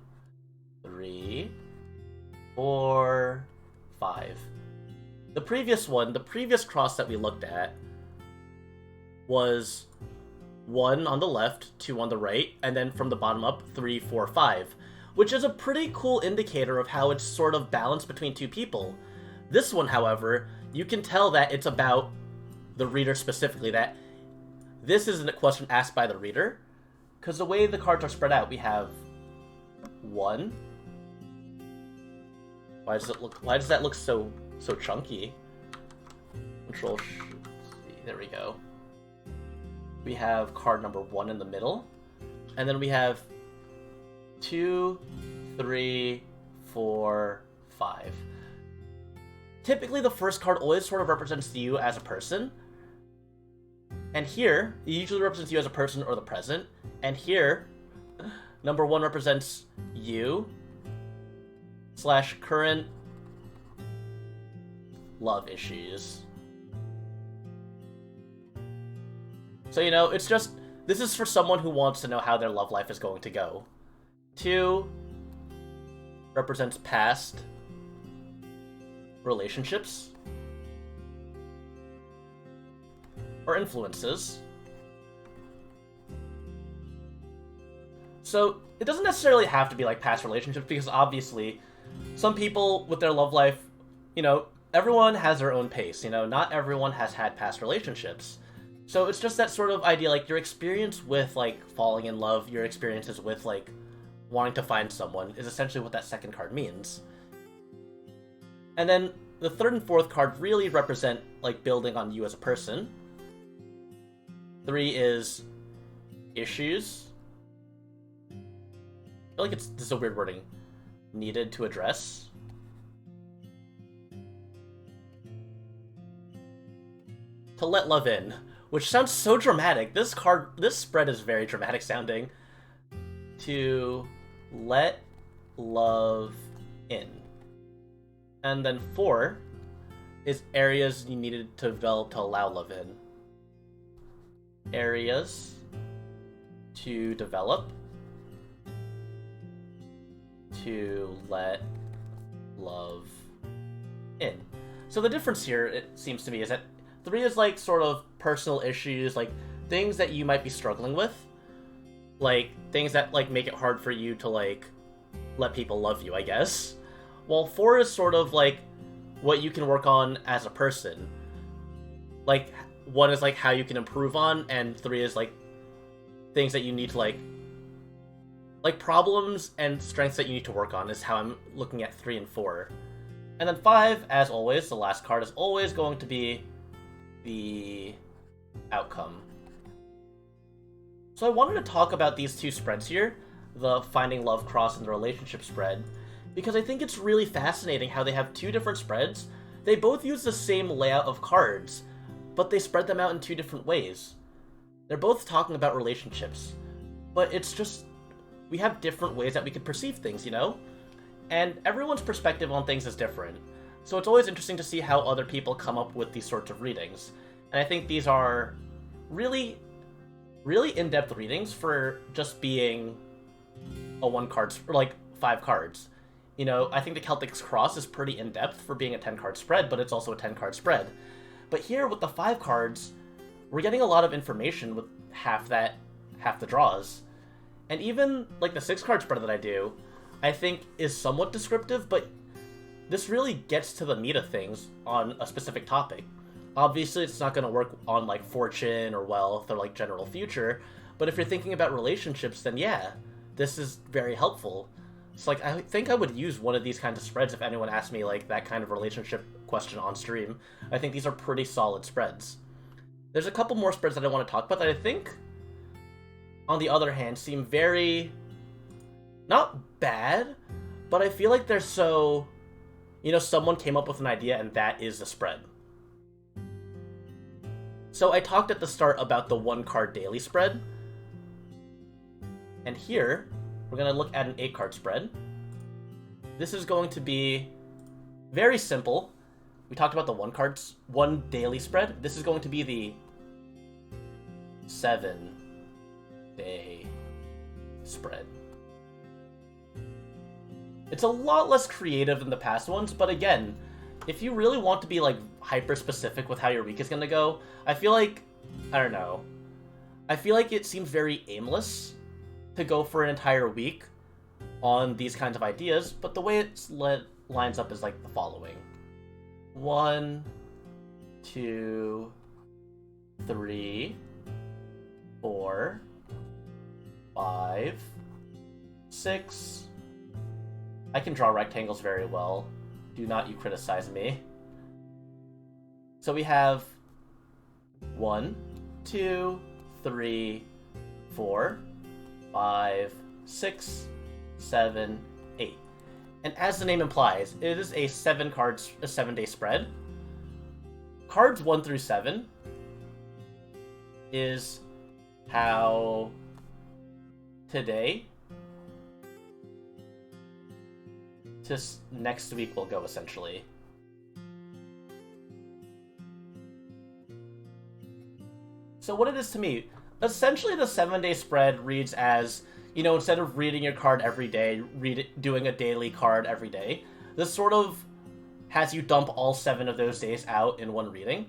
3, 4, 5. The previous cross that we looked at was 1 on the left, 2 on the right, and then from the bottom up, 3, 4, 5, which is a pretty cool indicator of how it's sort of balanced between 2 people. This one, however, you can tell that it's about the reader specifically, that this isn't a question asked by the reader, because the way the cards are spread out, we have 1. Why does that look so so chunky. Control, there we go. We have card number 1 in the middle. And then we have 2, 3, 4, 5. Typically, the first card always sort of represents you as a person. And here, it usually represents you as a person or the present. And here, number 1 represents you / current love issues. So, you know, it's just, this is for someone who wants to know how their love life is going to go. 2 represents past relationships or influences. So it doesn't necessarily have to be like past relationships, because obviously some people with their love life, you know, everyone has their own pace, you know, not everyone has had past relationships. So it's just that sort of idea, like your experience with like falling in love, your experiences with like wanting to find someone is essentially what that second card means. And then the third and fourth card really represent like building on you as a person. 3 is issues. I feel like this is a weird wording. Needed to address. To let love in, which sounds so dramatic. This spread is very dramatic sounding. To let love in. And then 4 is areas you needed to develop to allow love in. Areas to develop to let love in. So the difference here, it seems to me, is that 3 is like sort of personal issues, like things that you might be struggling with, like things that like make it hard for you to like let people love you, I guess. While 4 is sort of like what you can work on as a person. Like 1 is like how you can improve on, and 3 is like things that you need to like problems and strengths that you need to work on, is how I'm looking at 3 and 4. And then 5, as always, the last card is always going to be the outcome. So I wanted to talk about these 2 spreads here, the Finding Love Cross and the Relationship spread, because I think it's really fascinating how they have 2 different spreads. They both use the same layout of cards, but they spread them out in 2 different ways. They're both talking about relationships, but it's just, we have different ways that we can perceive things, you know? And everyone's perspective on things is different. So it's always interesting to see how other people come up with these sorts of readings. And I think these are really, really in-depth readings for just being a 1 card, or like 5 cards. You know, I think the Celtic Cross is pretty in-depth for being a 10-card spread, but it's also a 10-card spread. But here, with the 5 cards, we're getting a lot of information with half the draws. And even, like, the 6-card spread that I do, I think is somewhat descriptive, but this really gets to the meat of things on a specific topic. Obviously, it's not going to work on, like, fortune or wealth or, like, general future, but if you're thinking about relationships, then yeah, this is very helpful. So, like, I think I would use one of these kinds of spreads if anyone asked me, like, that kind of relationship question on stream. I think these are pretty solid spreads. There's a couple more spreads that I want to talk about that I think, on the other hand, seem very, not bad, but I feel like they're so, you know, someone came up with an idea and that is the spread. So I talked at the start about the 1-card daily spread, and here, we're going to look at an 8-card spread. This is going to be very simple. We talked about the 1 daily spread. This is going to be the 7-day spread. It's a lot less creative than the past ones, but again, if you really want to be like hyper specific with how your week is going to go, I feel like, I don't know, I feel like it seems very aimless to go for an entire week on these kinds of ideas, but the way it's lines up is like the following. 1, 2, 3, 4, 5, 6. I can draw rectangles very well. Do not you criticize me. So we have 1, 2, 3, 4, 5, 6, 7, 8. And as the name implies, it is a 7-day spread. Cards 1 through 7 is how today to next week will go, essentially. So what it is to me, essentially the 7-day spread reads as, you know, instead of reading your card every day, doing a daily card every day, this sort of has you dump all 7 of those days out in one reading.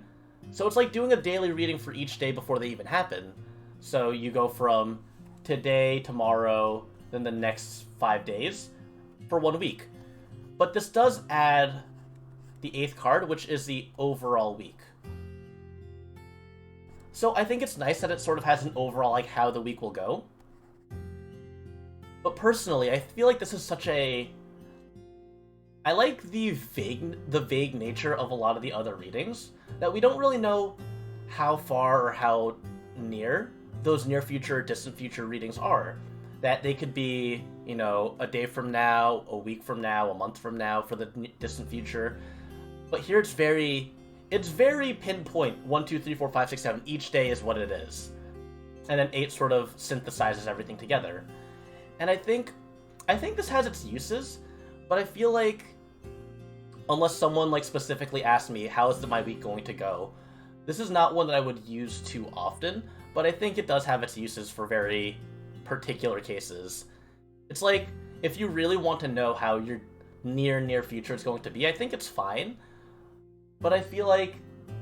So it's like doing a daily reading for each day before they even happen. So you go from today, tomorrow, then the next 5 days for 1 week. But this does add the 8th card, which is the overall week. So I think it's nice that it sort of has an overall, like, how the week will go. But personally, I feel like this is such a... I like the vague nature of a lot of the other readings, that we don't really know how far or how near those near future or distant future readings are. That they could be, you know, a day from now, a week from now, a month from now for the distant future. But here it's very pinpoint. 1, 2, 3, 4, 5, 6, 7. Each day is what it is. And then 8 sort of synthesizes everything together. And I think this has its uses, but I feel like unless someone like specifically asked me how is my week going to go, this is not one that I would use too often, but I think it does have its uses for very particular cases. It's like, if you really want to know how your near future is going to be, I think it's fine, but I feel like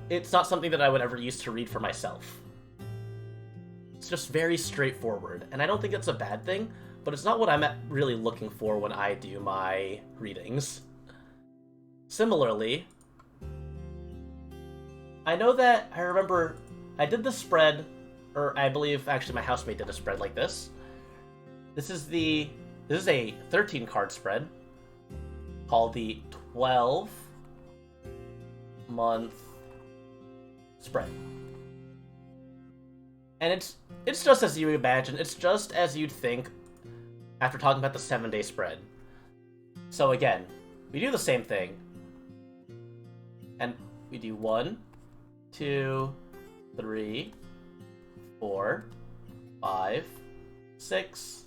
it's not something that I would ever use to read for myself. It's just very straightforward, and I don't think it's a bad thing, but it's not what I'm really looking for when I do my readings. Similarly, I know that I remember I did the spread, or I believe actually my housemate did a spread like this. This is a 13 card spread called the 12-month spread. And it's just as you imagine, it's just as you'd think after talking about the 7-day spread. So again, we do the same thing. And we do 1, 2, 3, 4, 5, 6,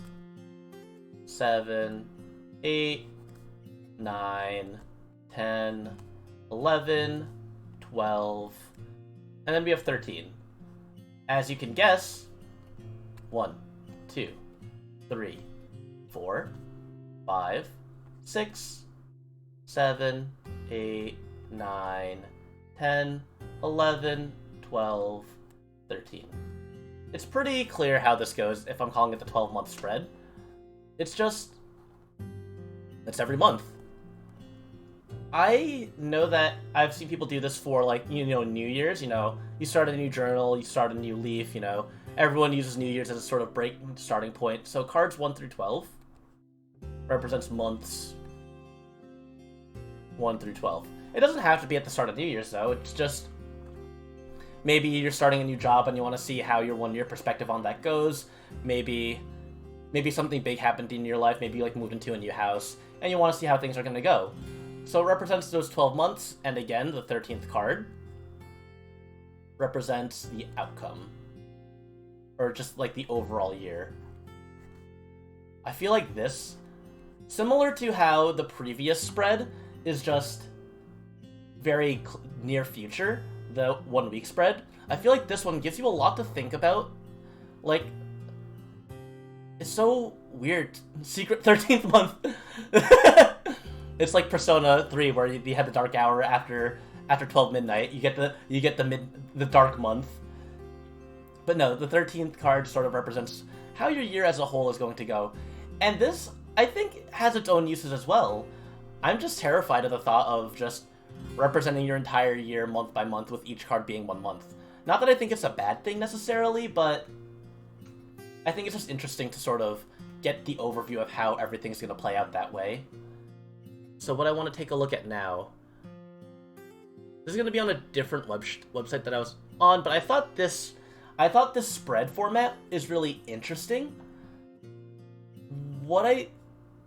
7, 8, 9, 10, 11, 12, and then we have 13. As you can guess, 1, 2, 3, 4, 5, 6, 7, 8, 9, 10, 11, 12, 13. It's pretty clear how this goes if I'm calling it the 12-month spread. It's every month. I know that I've seen people do this for, like, you know, New Year's, you know, you start a new journal, you start a new leaf, you know, everyone uses New Year's as a sort of starting point. So cards 1 through 12 represents months 1 through 12. It doesn't have to be at the start of New Year's, though. It's just maybe you're starting a new job and you want to see how your 1 year perspective on that goes. Maybe something big happened in your life. Maybe you like moved into a new house and you want to see how things are going to go. So it represents those 12 months, and again, the 13th card represents the outcome, or just like the overall year. I feel like this, similar to how the previous spread is just very near future, the 1 week spread, I feel like this one gives you a lot to think about. Like, it's so weird. Secret 13th month. It's like Persona 3, where you had the dark hour after 12 midnight. You get the dark month. But no, the 13th card sort of represents how your year as a whole is going to go. And this, I think, has its own uses as well. I'm just terrified of the thought of just representing your entire year month by month with each card being 1 month. Not that I think it's a bad thing necessarily, but I think it's just interesting to sort of get the overview of how everything's going to play out that way. So what I want to take a look at now This is going to be on a different website that I was on, but I thought this spread format is really interesting.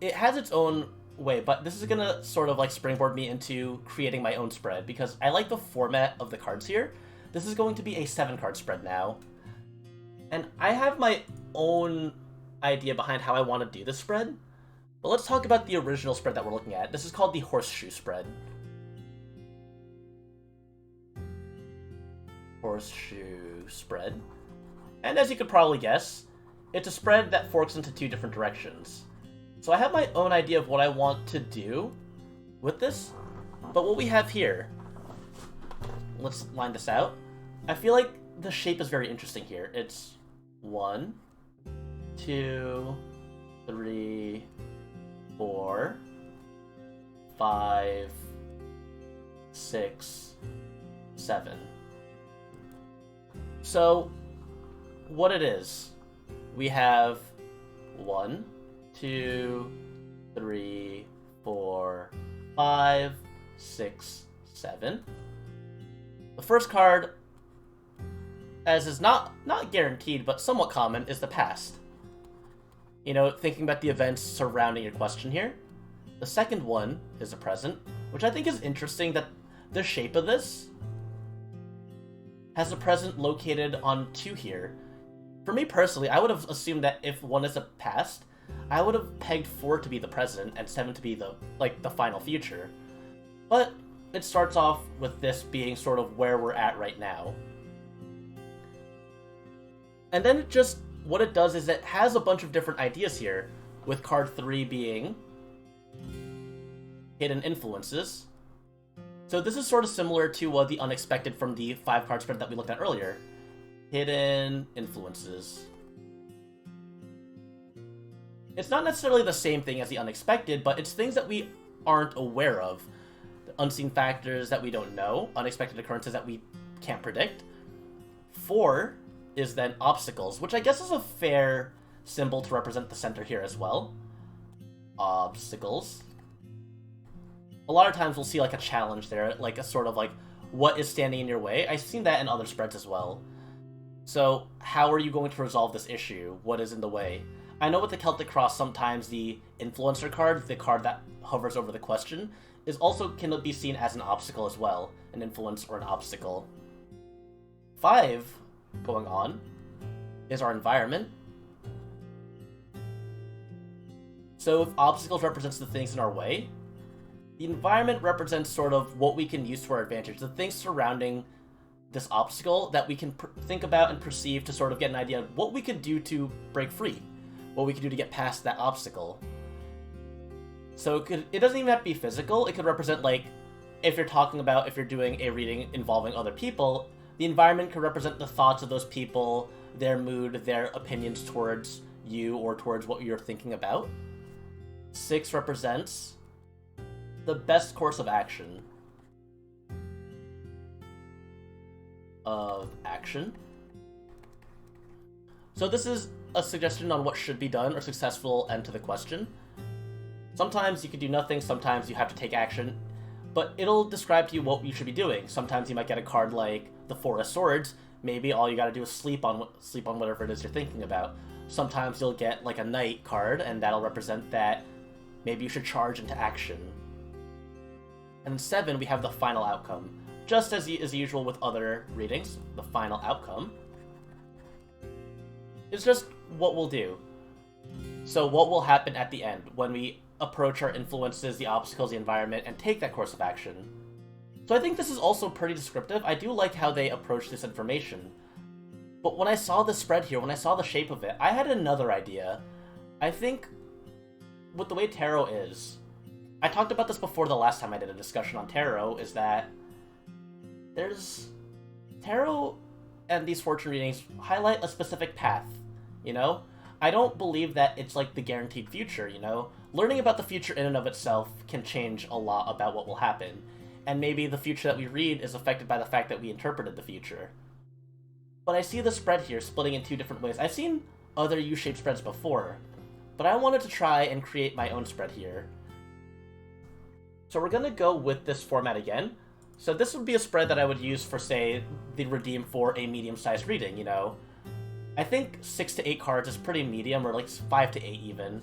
It has its own way, but this is going to sort of like springboard me into creating my own spread because I like the format of the cards here. This is going to be a 7-card spread now. And I have my own idea behind how I want to do this spread. But let's talk about the original spread that we're looking at. This is called the horseshoe spread. Horseshoe spread. And as you could probably guess, it's a spread that forks into 2 different directions. So I have my own idea of what I want to do with this, but what we have here, let's line this out. I feel like the shape is very interesting here. It's 1, 2, 3, 4, 5, 6, 7. So, what it is, we have 1, 2, 3, 4, 5, 6, 7. The first card, as is not guaranteed, but somewhat common, is the past. You know, thinking about the events surrounding your question here. The second one is the present, which I think is interesting that the shape of this has the present located on 2 here. For me personally, I would have assumed that if 1 is a past, I would have pegged 4 to be the present and 7 to be the final future. But it starts off with this being sort of where we're at right now. And then what it does is it has a bunch of different ideas here, with card 3 being hidden influences. So this is sort of similar to the unexpected from the 5-card spread that we looked at earlier. Hidden influences. It's not necessarily the same thing as the unexpected, but it's things that we aren't aware of. The unseen factors that we don't know, unexpected occurrences that we can't predict. 4 is then obstacles, which I guess is a fair symbol to represent the center here as well. Obstacles. A lot of times we'll see like a challenge there, like a sort of like, what is standing in your way? I've seen that in other spreads as well. So, how are you going to resolve this issue? What is in the way? I know with the Celtic Cross, sometimes the influencer card, the card that hovers over the question, can be seen as an obstacle as well, an influence or an obstacle. 5, going on, is our environment. So if obstacles represents the things in our way, the environment represents sort of what we can use to our advantage, the things surrounding this obstacle that we can think about and perceive to sort of get an idea of what we could do to break free, what we could do to get past that obstacle. So it doesn't even have to be physical. It could represent, like, if you're doing a reading involving other people, the environment could represent the thoughts of those people, their mood, their opinions towards you or towards what you're thinking about. 6 represents the best course of action. So this is a suggestion on what should be done or successful end to the question. Sometimes you can do nothing, sometimes you have to take action, but it'll describe to you what you should be doing. Sometimes you might get a card like the 4 of Swords. Maybe all you gotta do is sleep on whatever it is you're thinking about. Sometimes you'll get like a Knight card, and that'll represent that maybe you should charge into action. And in 7, we have the final outcome. Just as usual with other readings, the final outcome is just what we'll do. So what will happen at the end when we approach our influences, the obstacles, the environment, and take that course of action. So I think this is also pretty descriptive. I do like how they approach this information. But when I saw the spread here, when I saw the shape of it, I had another idea. I think with the way tarot is, I talked about this before the last time I did a discussion on tarot, is that there's tarot and these fortune readings highlight a specific path, you know? I don't believe that it's like the guaranteed future, you know? Learning about the future in and of itself can change a lot about what will happen. And maybe the future that we read is affected by the fact that we interpreted the future. But I see the spread here splitting in 2 different ways. I've seen other U-shaped spreads before, but I wanted to try and create my own spread here. So we're gonna go with this format again, So this would be a spread that I would use for, say, the redeem for a medium-sized reading, you know? I think 6 to 8 cards is pretty medium, or like 5 to 8 even.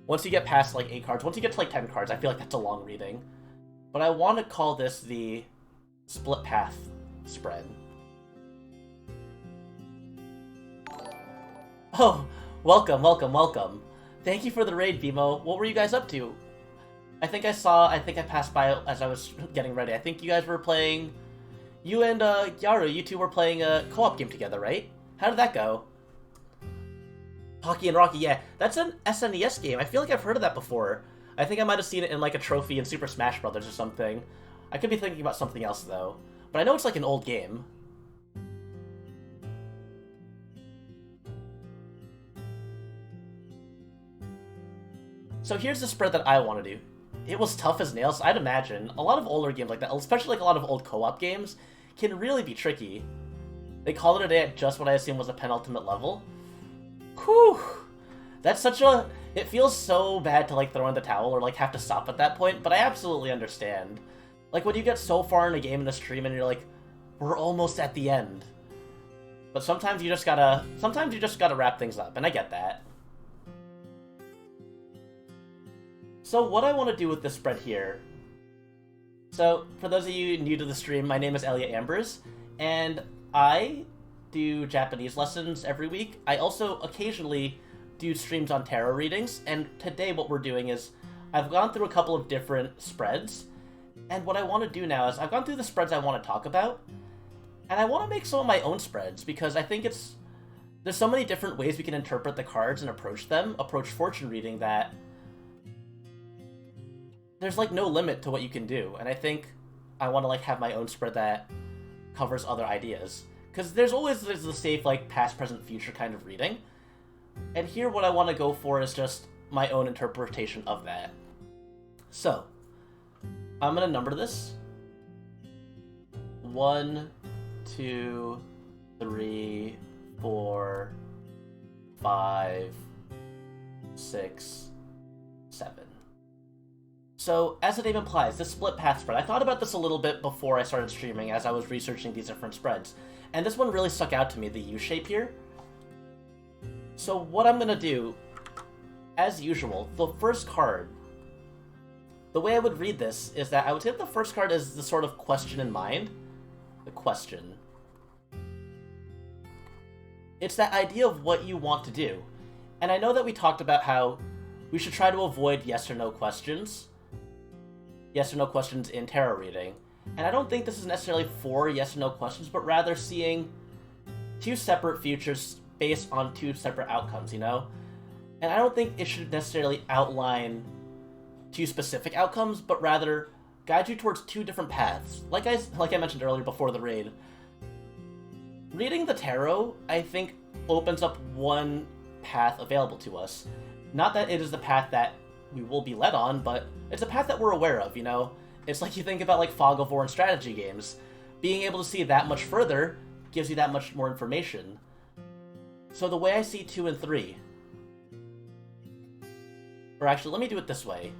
Once you get past like 8 cards, once you get to like 10 cards, I feel like that's a long reading. But I want to call this the split path spread. Oh, welcome, welcome, welcome. Thank you for the raid, Vimo. What were you guys up to? I think I passed by as I was getting ready. I think you guys were playing... You and Yaru, you two were playing a co-op game together, right? How did that go? Pocky and Rocky, yeah. That's an SNES game. I feel like I've heard of that before. I think I might have seen it in like a trophy in Super Smash Bros. Or something. I could be thinking about something else, though. But I know it's like an old game. So here's the spread that I want to do. It was tough as nails. I'd imagine. A lot of older games like that, especially like a lot of old co-op games, can really be tricky. They called it a day at just what I assume was a penultimate level. Whew! That's such a... It feels so bad to like throw in the towel or like have to stop at that point, but I absolutely understand. Like when you get so far in a game in a stream and you're like, we're almost at the end. But sometimes you just gotta wrap things up, and I get that. So what I want to do with this spread here... So, for those of you new to the stream, my name is Elliot Ambers, and I do Japanese lessons every week. I also occasionally do streams on tarot readings, and today what we're doing is I've gone through a couple of different spreads, and what I want to do now is I've gone through the spreads I want to talk about, and I want to make some of my own spreads, because I think there's so many different ways we can interpret the cards and approach fortune reading, that there's like no limit to what you can do, and I think I want to like have my own spread that covers other ideas, because there's the safe like past, present, future kind of reading, and here what I want to go for is just my own interpretation of that. So I'm gonna number this 1, 2, 3, 4, 5, 6, 7. So, as the name implies, this split path spread, I thought about this a little bit before I started streaming as I was researching these different spreads, and this one really stuck out to me, the U-shape here. So what I'm gonna do, as usual, the first card, the way I would read this is that I would say that the first card is the sort of question in mind. The question. It's that idea of what you want to do. And I know that we talked about how we should try to avoid yes or no questions. Yes or no questions in tarot reading. And I don't think this is necessarily for yes or no questions, but rather seeing two separate futures based on two separate outcomes, you know? And I don't think it should necessarily outline two specific outcomes, but rather guide you towards two different paths. Like I mentioned earlier before the raid, reading the tarot, I think, opens up one path available to us. Not that it is the path that we will be led on, but it's a path that we're aware of, you know? It's like you think about like Fog of War and strategy games. Being able to see that much further gives you that much more information. So the way I see 2 and 3... Or actually, let me do it this way.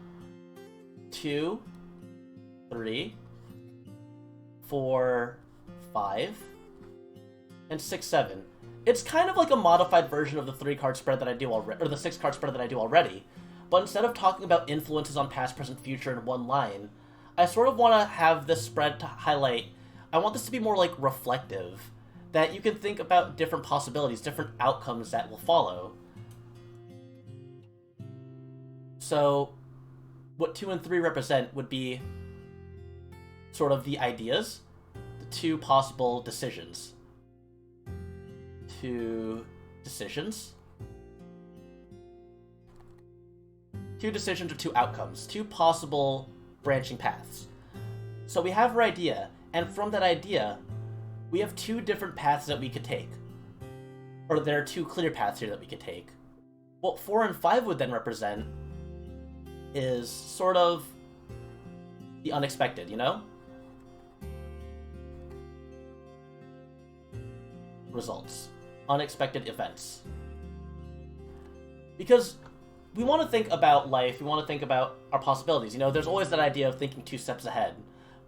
2, 3, 4, 5, and 6, 7. It's kind of like a modified version of the 3-card spread that I do already, or the 6-card spread that I do already. But instead of talking about influences on past, present, future in one line, I sort of want to have this spread to highlight, I want this to be more like reflective, that you can think about different possibilities, different outcomes that will follow. So, what 2 and 3 represent would be sort of the ideas, the two possible decisions. 2 decisions. 2 decisions or 2 outcomes, 2 possible branching paths. So we have our idea, and from that idea, we have 2 different paths that we could take. Or there are 2 clear paths here that we could take. What 4 and 5 would then represent is sort of the unexpected, you know? Results. Unexpected events. Because we want to think about life, we want to think about our possibilities. You know, there's always that idea of thinking 2 steps ahead.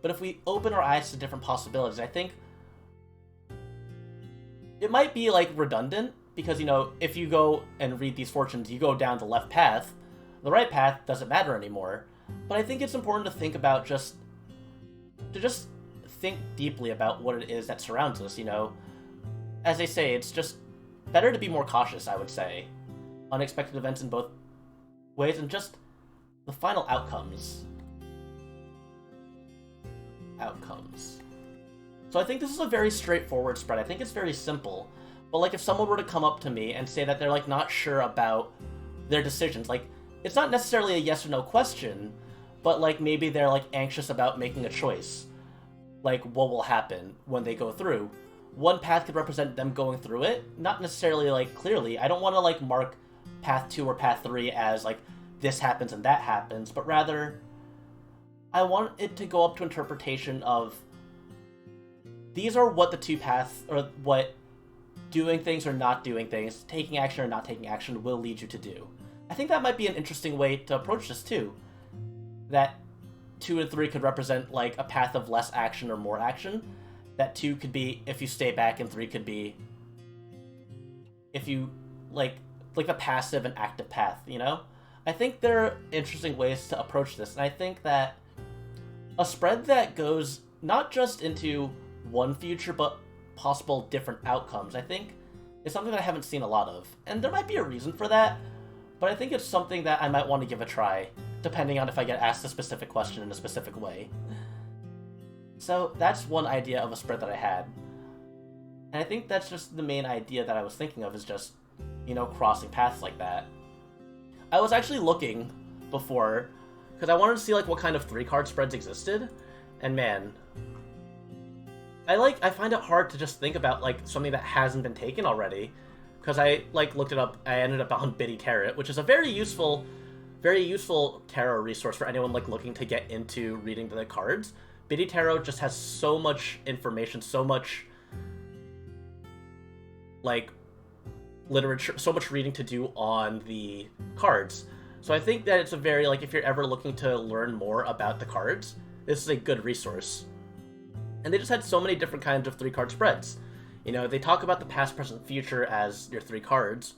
But if we open our eyes to different possibilities, I think it might be like redundant, because, you know, if you go and read these fortunes, you go down the left path, the right path doesn't matter anymore. But I think it's important to think about just think deeply about what it is that surrounds us, you know. As they say, it's just better to be more cautious, I would say. Unexpected events in both ways, and just the final outcomes. So I think this is a very straightforward spread. I think it's very simple. But, like, if someone were to come up to me and say that they're, like, not sure about their decisions, like, it's not necessarily a yes or no question, but, like, maybe they're, like, anxious about making a choice. Like, what will happen when they go through. One path could represent them going through it, not necessarily, like, clearly. I don't want to, like, mark path 2 or path 3 as, like, this happens and that happens, but rather, I want it to go up to interpretation of these are what the two paths, or what doing things or not doing things, taking action or not taking action will lead you to do. I think that might be an interesting way to approach this too. That 2 and 3 could represent like a path of less action or more action. That 2 could be if you stay back, and 3 could be if you like the passive and active path, you know? I think there are interesting ways to approach this, and I think that a spread that goes not just into one future, but possible different outcomes, I think is something that I haven't seen a lot of. And there might be a reason for that, but I think it's something that I might want to give a try, depending on if I get asked a specific question in a specific way. So that's one idea of a spread that I had. And I think that's just the main idea that I was thinking of, is just, you know, crossing paths like that. I was actually looking before, because I wanted to see like what kind of 3-card spreads existed, and man, I find it hard to just think about like something that hasn't been taken already, because I like looked it up. I ended up on Biddy Tarot, which is a very useful tarot resource for anyone like looking to get into reading the cards. Biddy Tarot just has so much information, so much like literature, so much reading to do on the cards. So I think that it's a very, like, if you're ever looking to learn more about the cards, this is a good resource. And they just had so many different kinds of 3-card spreads. You know, they talk about the past, present, future as your 3 cards,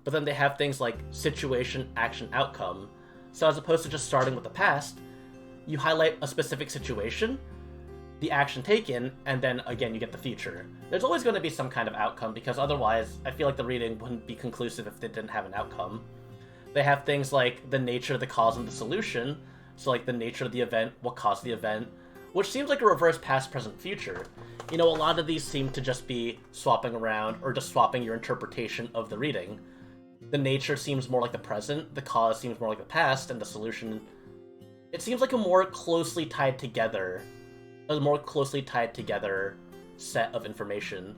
but then they have things like situation, action, outcome. So as opposed to just starting with the past, you highlight a specific situation, the action taken, and then again you get the future. There's always going to be some kind of outcome, because otherwise I feel like the reading wouldn't be conclusive if they didn't have an outcome. They have things like the nature, the cause, and the solution. So like the nature of the event, what caused the event, which seems like a reverse past, present, future. You know, a lot of these seem to just be swapping around, or just swapping your interpretation of the reading. The nature seems more like the present, the cause seems more like the past, and the solution, it seems like a more closely tied together set of information.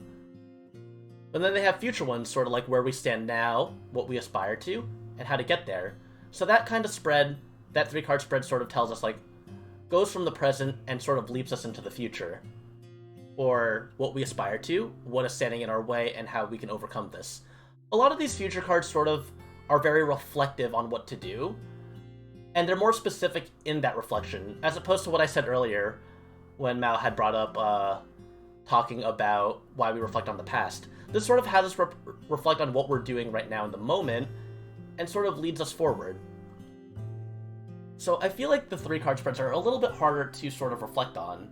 But then they have future ones, sort of like where we stand now, what we aspire to, and how to get there. So that kind of spread, that 3-card spread sort of tells us, like, goes from the present and sort of leaps us into the future. Or what we aspire to, what is standing in our way, and how we can overcome this. A lot of these future cards sort of are very reflective on what to do, and they're more specific in that reflection, as opposed to what I said earlier when Mao had brought up talking about why we reflect on the past. This sort of has us reflect on what we're doing right now in the moment, and sort of leads us forward. So I feel like the 3-card spreads are a little bit harder to sort of reflect on.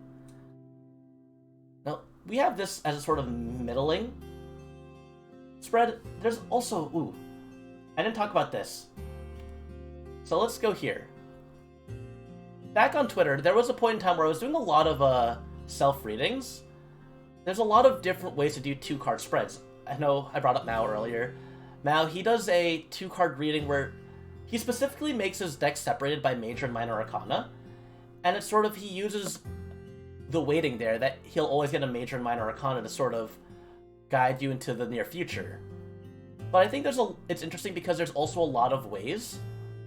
Now, we have this as a sort of middling spread. There's also, I didn't talk about this. So let's go here. Back on Twitter, there was a point in time where I was doing a lot of self-readings. There's a lot of different ways to do 2-card spreads. I know I brought up Mao earlier. Mao, he does a 2-card reading where he specifically makes his deck separated by major and minor arcana, and it's sort of, he uses the weighting there that he'll always get a major and minor arcana to sort of guide you into the near future. But I think it's interesting because there's also a lot of ways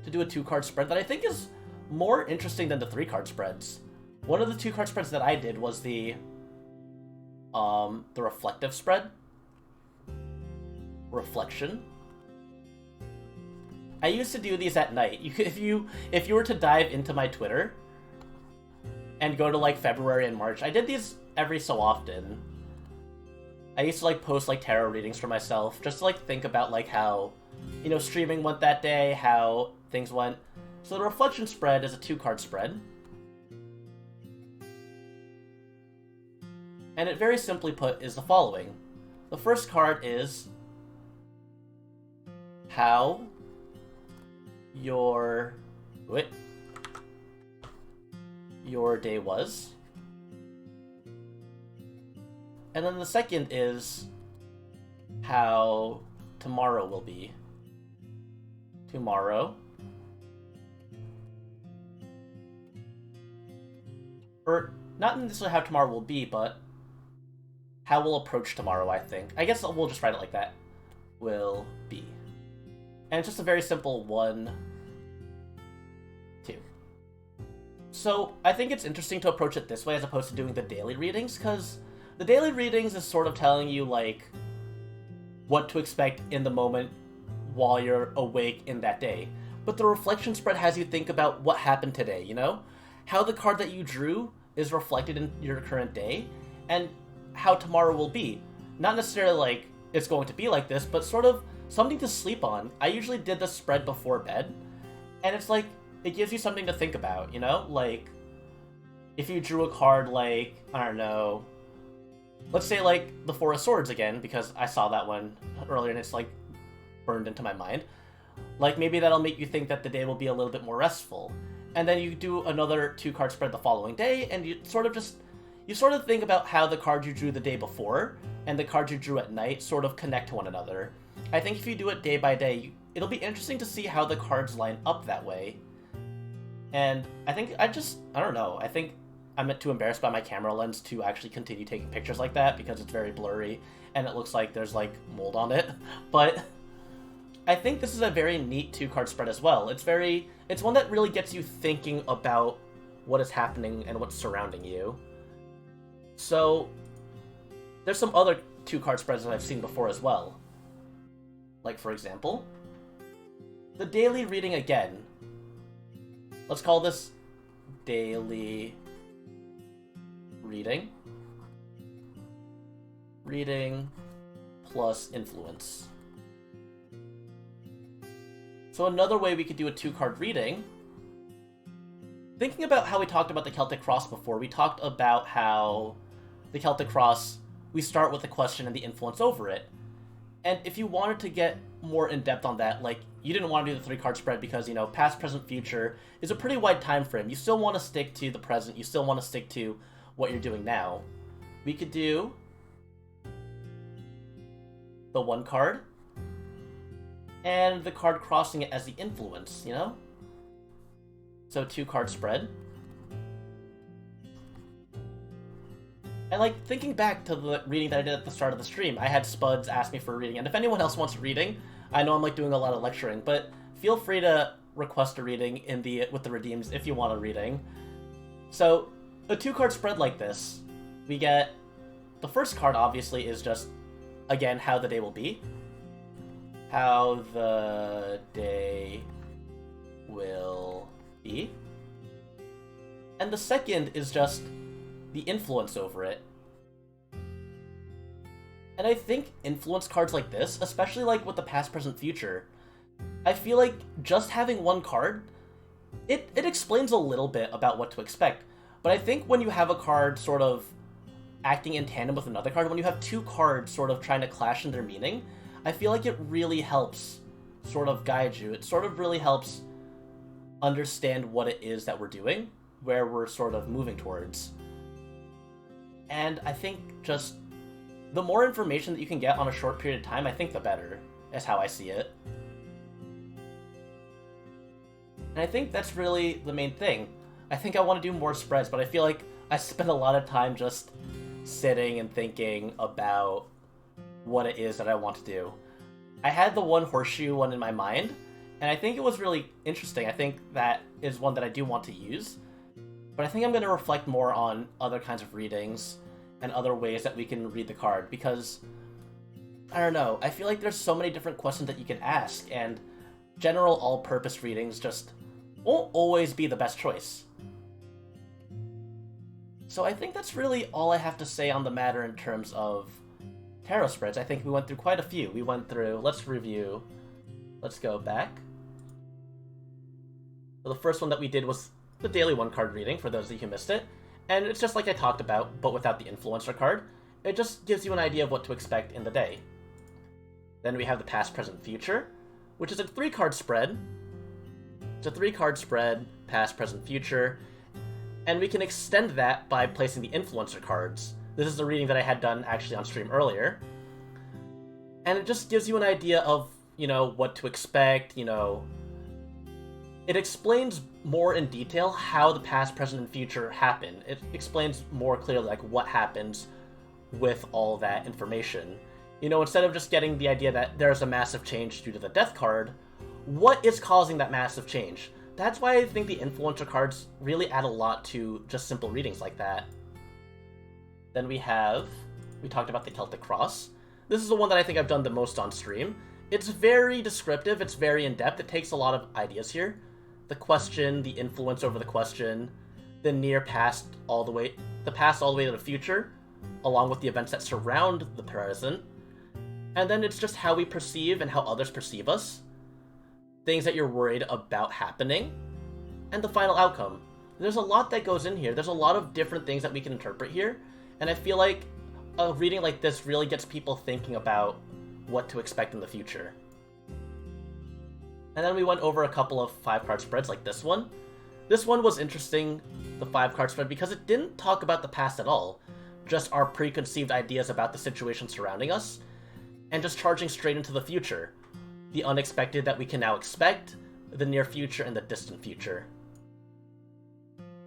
to do a 2-card spread that I think is more interesting than the 3-card spreads. One of the 2-card spreads that I did was the reflective spread. Reflection. I used to do these at night. If you were to dive into my Twitter and go to like February and March. I did these every so often. I used to like post like tarot readings for myself, just to like think about like how, you know, streaming went that day, how things went. So the reflection spread is a 2-card spread. And it very simply put is the following. The first card is how your day was. And then the second is how tomorrow will be. Tomorrow. Or not necessarily how tomorrow will be, but how we'll approach tomorrow, I think. I guess we'll just write it like that. Will be. And it's just a very simple 1, 2. So I think it's interesting to approach it this way as opposed to doing the daily readings, because the daily readings is sort of telling you, like, what to expect in the moment while you're awake in that day. But the reflection spread has you think about what happened today, you know? How the card that you drew is reflected in your current day, and how tomorrow will be. Not necessarily like it's going to be like this, but sort of something to sleep on. I usually did the spread before bed, and it's like, it gives you something to think about, you know? Like, if you drew a card like, I don't know, let's say like the 4 of Swords again, because I saw that one earlier and it's like burned into my mind. Like, maybe that'll make you think that the day will be a little bit more restful. And then you do another 2-card spread the following day, and you sort of think about how the card you drew the day before and the card you drew at night sort of connect to one another. I think if you do it day by day, it'll be interesting to see how the cards line up that way. And I think I don't know, I think I'm too embarrassed by my camera lens to actually continue taking pictures like that because it's very blurry and it looks like there's like mold on it. But I think this is a very neat 2-card spread as well. It's one that really gets you thinking about what is happening and what's surrounding you. So there's some other 2-card spreads that I've seen before as well. Like, for example, the daily reading again. Let's call this daily reading. Reading plus influence. So another way we could do a 2-card reading, thinking about how we talked about the Celtic Cross before, we talked about how the Celtic Cross, we start with the question and the influence over it. And if you wanted to get more in-depth on that, like, you didn't want to do the 3-card spread because, you know, past, present, future is a pretty wide time frame. You still want to stick to the present. You still want to stick to what you're doing now. We could do the 1 card and the card crossing it as the influence, you know? So 2-card spread. And, like, thinking back to the reading that I did at the start of the stream, I had Spuds ask me for a reading, and if anyone else wants a reading, I know I'm, like, doing a lot of lecturing, but feel free to request a reading with the redeems if you want a reading. So, a 2-card spread like this, we get... The first card, obviously, is just, again, how the day will be. How the day will be. And the second is just the influence over it. And I think influence cards like this, especially like with the past, present, future, I feel like just having 1 card, it explains a little bit about what to expect. But I think when you have a card sort of acting in tandem with another card, when you have 2 cards sort of trying to clash in their meaning, I feel like it really helps sort of guide you. It sort of really helps understand what it is that we're doing, where we're sort of moving towards. And I think just the more information that you can get on a short period of time, I think the better, is how I see it. And I think that's really the main thing. I think I want to do more spreads, but I feel like I spend a lot of time just sitting and thinking about what it is that I want to do. I had the 1 horseshoe one in my mind, and I think it was really interesting. I think that is one that I do want to use. But I think I'm going to reflect more on other kinds of readings and other ways that we can read the card, because, I don't know, I feel like there's so many different questions that you can ask, and general all-purpose readings just won't always be the best choice. So I think that's really all I have to say on the matter in terms of tarot spreads. I think we went through quite a few. We went through, let's review, let's go back. So the first one that we did was the daily one card reading, for those of you who missed it. And it's just like I talked about, but without the influencer card. It just gives you an idea of what to expect in the day. Then we have the past, present, future, which is a 3-card spread. It's a 3-card spread, past, present, future. And we can extend that by placing the influencer cards. This is the reading that I had done actually on stream earlier. And it just gives you an idea of, you know, what to expect, you know. It explains more in detail how the past, present, and future happen. It explains more clearly, like, what happens with all that information. You know, instead of just getting the idea that there's a massive change due to the death card, what is causing that massive change? That's why I think the influencer cards really add a lot to just simple readings like that. Then we talked about the Celtic Cross. This is the one that I think I've done the most on stream. It's very descriptive, it's very in-depth, it takes a lot of ideas here. The question, the influence over the question, the near past all the way, the past all the way to the future, along with the events that surround the present. And then it's just how we perceive and how others perceive us. Things that you're worried about happening. And the final outcome. There's a lot that goes in here. There's a lot of different things that we can interpret here. And I feel like a reading like this really gets people thinking about what to expect in the future. And then we went over a couple of 5-card spreads like this one. This one was interesting, the 5-card spread, because it didn't talk about the past at all. Just our preconceived ideas about the situation surrounding us, and just charging straight into the future. The unexpected that we can now expect, the near future, and the distant future.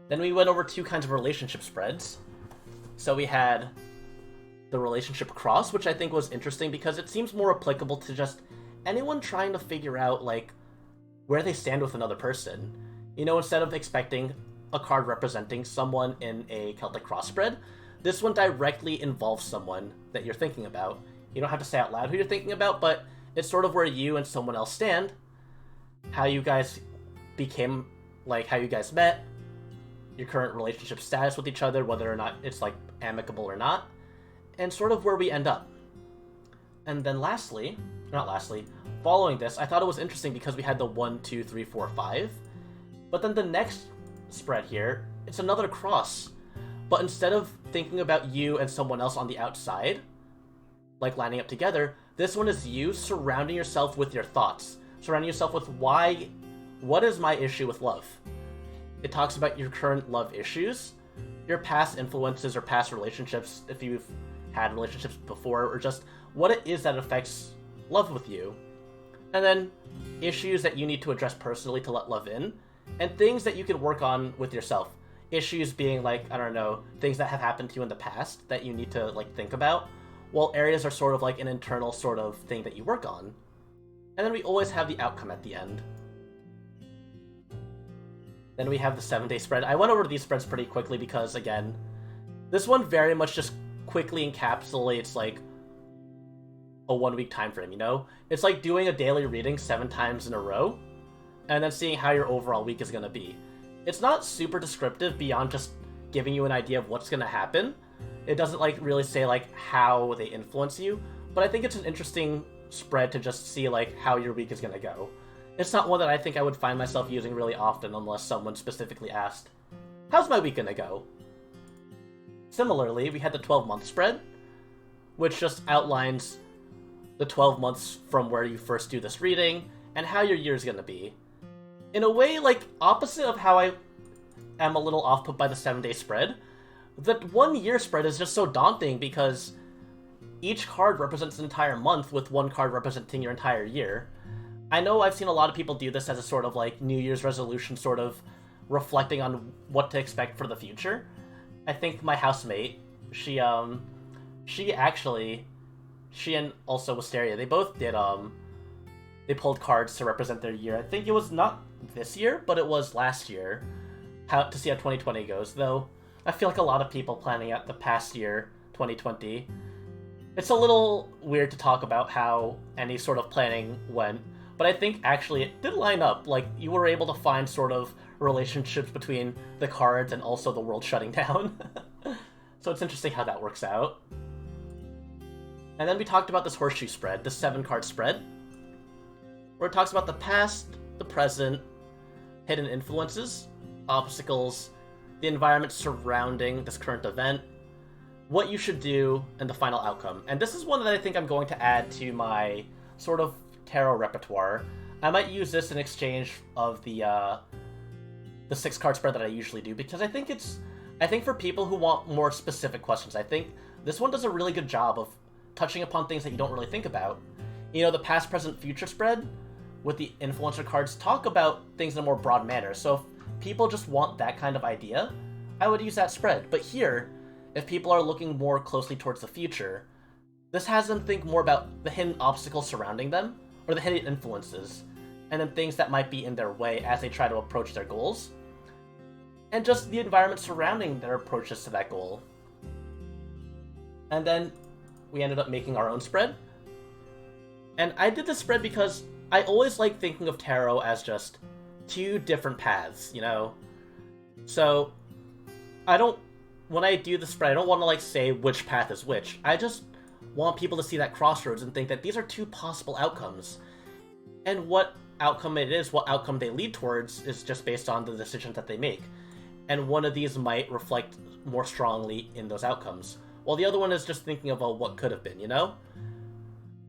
Then we went over 2 kinds of relationship spreads. So we had the relationship cross, which I think was interesting because it seems more applicable to just anyone trying to figure out, like, where they stand with another person. You know, instead of expecting a card representing someone in a Celtic cross spread, this one directly involves someone that you're thinking about. You don't have to say out loud who you're thinking about, but it's sort of where you and someone else stand, how you guys became, like, how you guys met, your current relationship status with each other, whether or not it's, like, amicable or not, and sort of where we end up. And then following this, I thought it was interesting because we had the 1, 2, 3, 4, 5, but then the next spread here, it's another cross, but instead of thinking about you and someone else on the outside, like lining up together, this one is you surrounding yourself with your thoughts, surrounding yourself with what is my issue with love? It talks about your current love issues, your past influences or past relationships, if you've had relationships before, or just what it is that affects love with you. And then issues that you need to address personally to let love in, and things that you can work on with yourself. Issues being, like, I don't know, things that have happened to you in the past that you need to, like, think about, while areas are sort of like an internal sort of thing that you work on. And then we always have the outcome at the end. Then we have the 7-day spread. I went over these spreads pretty quickly because, again, this one very much just quickly encapsulates, like, a 1-week time frame, you know? It's like doing a daily reading 7 times in a row, and then seeing how your overall week is going to be. It's not super descriptive beyond just giving you an idea of what's going to happen. It doesn't, like, really say, like, how they influence you, but I think it's an interesting spread to just see, like, how your week is going to go. It's not one that I think I would find myself using really often unless someone specifically asked, how's my week going to go? Similarly, we had the 12-month spread, which just outlines the 12 months from where you first do this reading, and how your year is going to be. In a way, like, opposite of how I am a little off-put by the 7-day spread, the 1-year spread is just so daunting because each card represents an entire month with one card representing your entire year. I know I've seen a lot of people do this as a sort of, like, New Year's resolution, sort of reflecting on what to expect for the future. I think my housemate, she and also Wisteria, they both did, they pulled cards to represent their year. I think it was not this year, but it was last year, to see how 2020 goes, though I feel like a lot of people planning out the past year, 2020, it's a little weird to talk about how any sort of planning went, but I think actually it did line up. Like, you were able to find sort of relationships between the cards and also the world shutting down. So it's interesting how that works out. And then we talked about this horseshoe spread, the 7-card spread, where it talks about the past, the present, hidden influences, obstacles, the environment surrounding this current event, what you should do, and the final outcome. And this is one that I think I'm going to add to my sort of tarot repertoire. I might use this in exchange of the 6-card spread that I usually do, because I think for people who want more specific questions, I think this one does a really good job of touching upon things that you don't really think about. You know, the past, present, future spread with the influencer cards talk about things in a more broad manner. So if people just want that kind of idea, I would use that spread. But here, if people are looking more closely towards the future, this has them think more about the hidden obstacles surrounding them, or the hidden influences, and then things that might be in their way as they try to approach their goals, and just the environment surrounding their approaches to that goal. And then we ended up making our own spread. And I did this spread because I always like thinking of tarot as just 2 different paths, you know? So, when I do the spread, I don't want to, like, say which path is which. I just want people to see that crossroads and think that these are 2 possible outcomes. And what outcome it is, what outcome they lead towards, is just based on the decisions that they make. And one of these might reflect more strongly in those outcomes, while the other one is just thinking of what could have been, you know?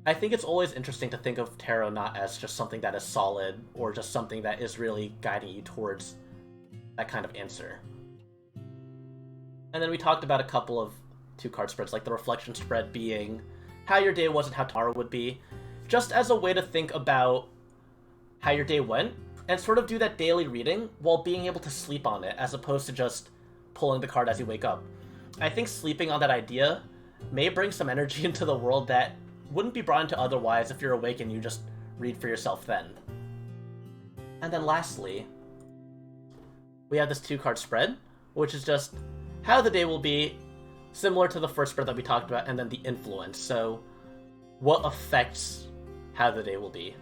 I think it's always interesting to think of tarot not as just something that is solid, or just something that is really guiding you towards that kind of answer. And then we talked about a couple of 2-card spreads, like the reflection spread being how your day was and how tomorrow would be, just as a way to think about how your day went, and sort of do that daily reading while being able to sleep on it, as opposed to just pulling the card as you wake up. I think sleeping on that idea may bring some energy into the world that wouldn't be brought into otherwise if you're awake and you just read for yourself then. And then lastly, we have this 2-card spread, which is just how the day will be, similar to the first spread that we talked about, and then the influence. So, what affects how the day will be.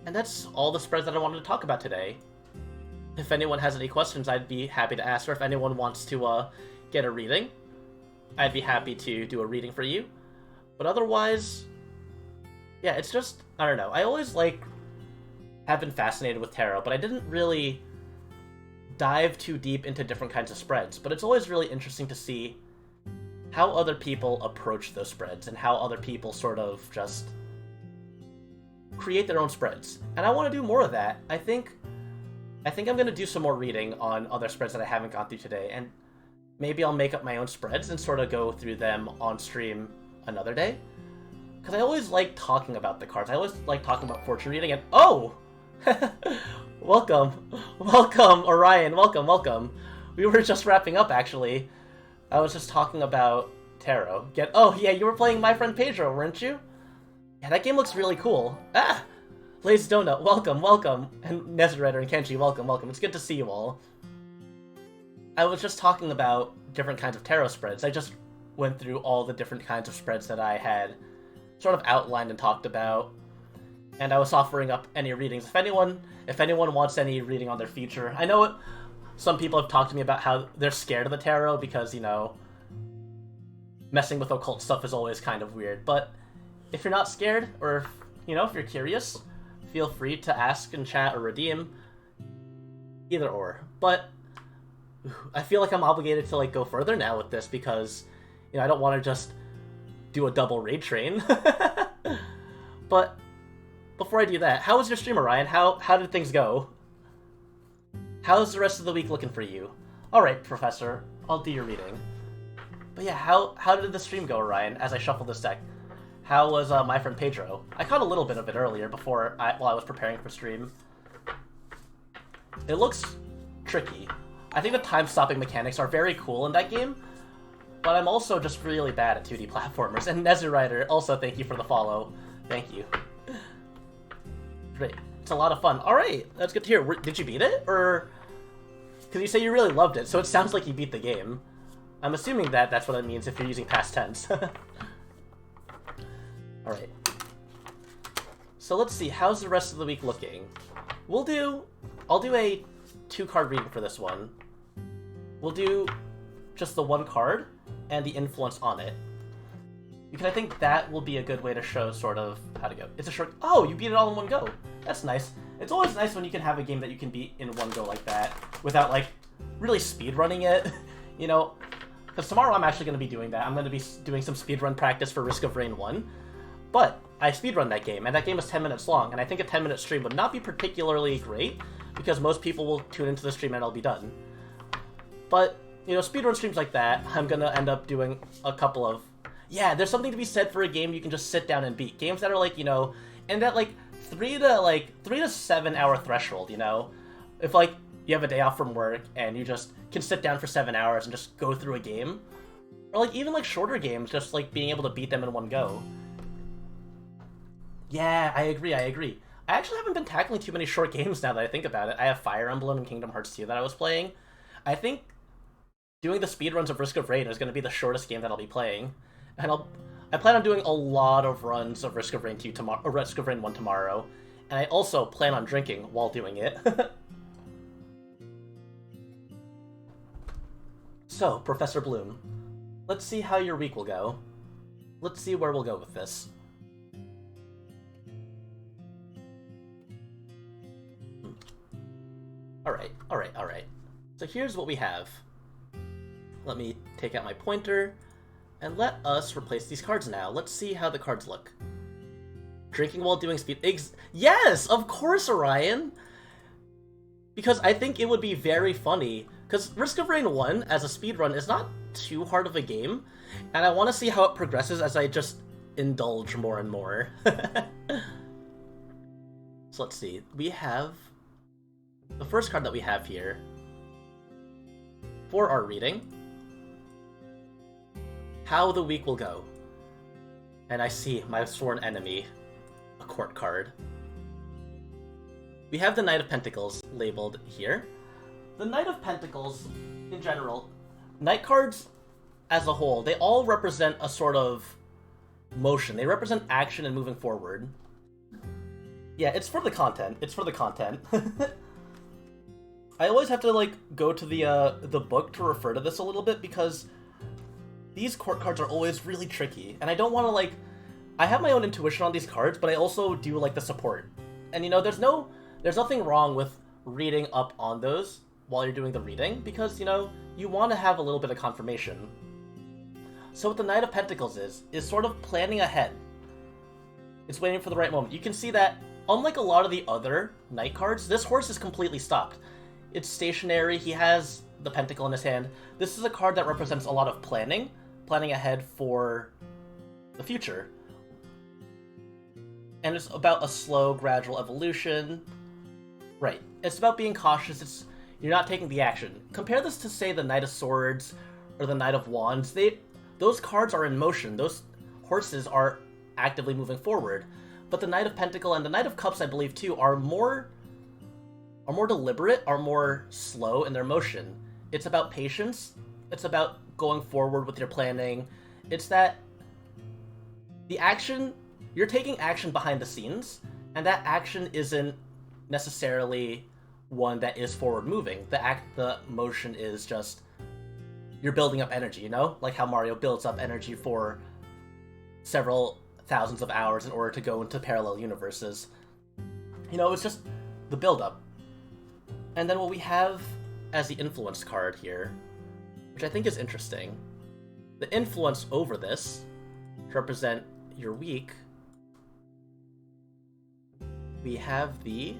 And that's all the spreads that I wanted to talk about today. If anyone has any questions, I'd be happy to ask, or if anyone wants to get a reading, I'd be happy to do a reading for you. But otherwise, yeah, it's just, I don't know. I always, have been fascinated with tarot, but I didn't really dive too deep into different kinds of spreads. But it's always really interesting to see how other people approach those spreads, and how other people sort of just create their own spreads. And I want to do more of that. I think I'm going to do some more reading on other spreads that I haven't gone through today, and maybe I'll make up my own spreads and sort of go through them on stream another day. Because I always like talking about the cards. I always like talking about fortune reading, and oh! Welcome, Orion, welcome. We were just wrapping up, actually. I was just talking about tarot. Oh, yeah, you were playing My Friend Pedro, weren't you? Yeah, that game looks really cool. Ah! Lazy Donut, welcome. And Nezurider and Kenji, welcome. It's good to see you all. I was just talking about different kinds of tarot spreads. I just went through all the different kinds of spreads that I had sort of outlined and talked about. And I was offering up any readings. If anyone wants any reading on their future, I know some people have talked to me about how they're scared of the tarot because, you know, messing with occult stuff is always kind of weird. But if you're not scared, or, you know, if you're curious, feel free to ask and chat or redeem. Either or. But I feel like I'm obligated to, go further now with this because, you know, I don't want to just do a double raid train. But before I do that, how was your stream, Orion? How did things go? How's the rest of the week looking for you? Alright, Professor, I'll do your reading. But yeah, how did the stream go, Orion, as I shuffle this deck? How was My Friend Pedro? I caught a little bit of it earlier while I was preparing for stream. It looks tricky. I think the time-stopping mechanics are very cool in that game, but I'm also just really bad at 2D platformers. And Nezurider, also thank you for the follow. Thank you. Great. It's a lot of fun. Alright, that's good to hear. Did you beat it? Or... because you say you really loved it, so it sounds like you beat the game. I'm assuming that that's what it means if you're using past tense. Alright. So let's see, how's the rest of the week looking? I'll do a 2-card reading for this one. We'll do just the one card and the influence on it. Because I think that will be a good way to show sort of how to go. It's a short... Oh, you beat it all in one go. That's nice. It's always nice when you can have a game that you can beat in one go like that without, like, really speedrunning it. You know, because tomorrow I'm actually going to be doing that. I'm going to be doing some speedrun practice for Risk of Rain 1. But I speedrun that game, and that game is 10 minutes long, and I think a 10-minute stream would not be particularly great because most people will tune into the stream and it'll be done. But, you know, speedrun streams like that, I'm going to end up doing a couple of... Yeah, there's something to be said for a game you can just sit down and beat. Games that are like, you know, and that like 3 to 7 hour threshold, you know? If like you have a day off from work and you just can sit down for 7 hours and just go through a game. Or like even like shorter games, just like being able to beat them in one go. Yeah, I agree. I actually haven't been tackling too many short games now that I think about it. I have Fire Emblem and Kingdom Hearts 2 that I was playing. I think doing the speedruns of Risk of Rain is going to be the shortest game that I'll be playing. And I plan on doing a lot of runs of Risk of Rain 2 tomorrow, or Risk of Rain 1 tomorrow. And I also plan on drinking while doing it. So, Professor Bloom, let's see how your week will go. Let's see where we'll go with this. Alright. So here's what we have. Let me take out my pointer, and let us replace these cards now. Let's see how the cards look. Drinking while doing speed... Yes! Of course, Orion! Because I think it would be very funny. Because Risk of Rain 1, as a speedrun, is not too hard of a game. And I want to see how it progresses as I just indulge more and more. So let's see. We have... The first card that we have here for our reading... How the week will go. And I see my sworn enemy, a court card. We have the Knight of Pentacles labeled here. The Knight of Pentacles, in general, Knight cards as a whole, they all represent a sort of motion. They represent action and moving forward. Yeah, it's for the content. It's for the content. I always have to, like, go to the book to refer to this a little bit because these court cards are always really tricky, and I don't want to, like... I have my own intuition on these cards, but I also do like the support. And, you know, there's nothing wrong with reading up on those while you're doing the reading, because, you know, you want to have a little bit of confirmation. So what the Knight of Pentacles is sort of planning ahead. It's waiting for the right moment. You can see that, unlike a lot of the other Knight cards, this horse is completely stopped. It's stationary, he has the pentacle in his hand. This is a card that represents a lot of planning ahead for the future. And it's about a slow, gradual evolution. Right. It's about being cautious. You're not taking the action. Compare this to, say, the Knight of Swords or the Knight of Wands. Those cards are in motion. Those horses are actively moving forward. But the Knight of Pentacle and the Knight of Cups, I believe, too, are more deliberate, are more slow in their motion. It's about patience. It's about going forward with your planning. It's that the action, you're taking action behind the scenes, and that action isn't necessarily one that is forward moving. The motion is just, you're building up energy, you know? Like how Mario builds up energy for several thousands of hours in order to go into parallel universes. You know, it's just the build-up. And then what we have as the influence card here, which I think is interesting, the influence over this, to represent your week, we have the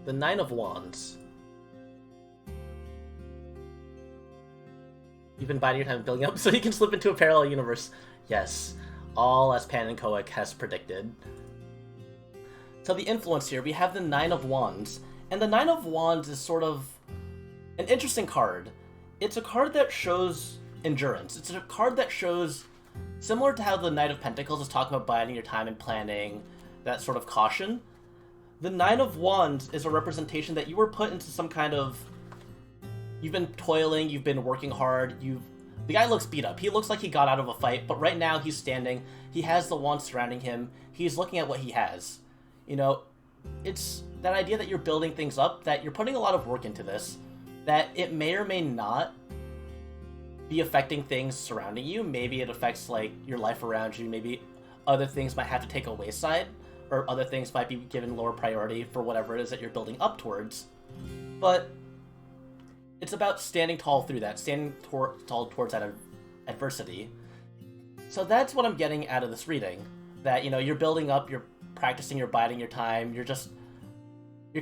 Nine of Wands. You've been biding your time building up so you can slip into a parallel universe. Yes, all as Pan and Koek has predicted. So the influence here, we have the Nine of Wands. And the Nine of Wands is sort of an interesting card. It's a card that shows endurance. It's a card that shows, similar to how the Knight of Pentacles is talking about biding your time and planning, that sort of caution. The Nine of Wands is a representation that you were put into some kind of... You've been toiling, you've been working hard, The guy looks beat up. He looks like he got out of a fight, but right now he's standing. He has the wand surrounding him. He's looking at what he has. You know, it's that idea that you're building things up, that you're putting a lot of work into this, that it may or may not be affecting things surrounding you. Maybe it affects like your life around you. Maybe other things might have to take a wayside, or other things might be given lower priority for whatever it is that you're building up towards. But it's about standing tall through that, standing tall towards that adversity. So that's what I'm getting out of this reading. That, you know, you're building up, you're practicing, you're biding your time, you're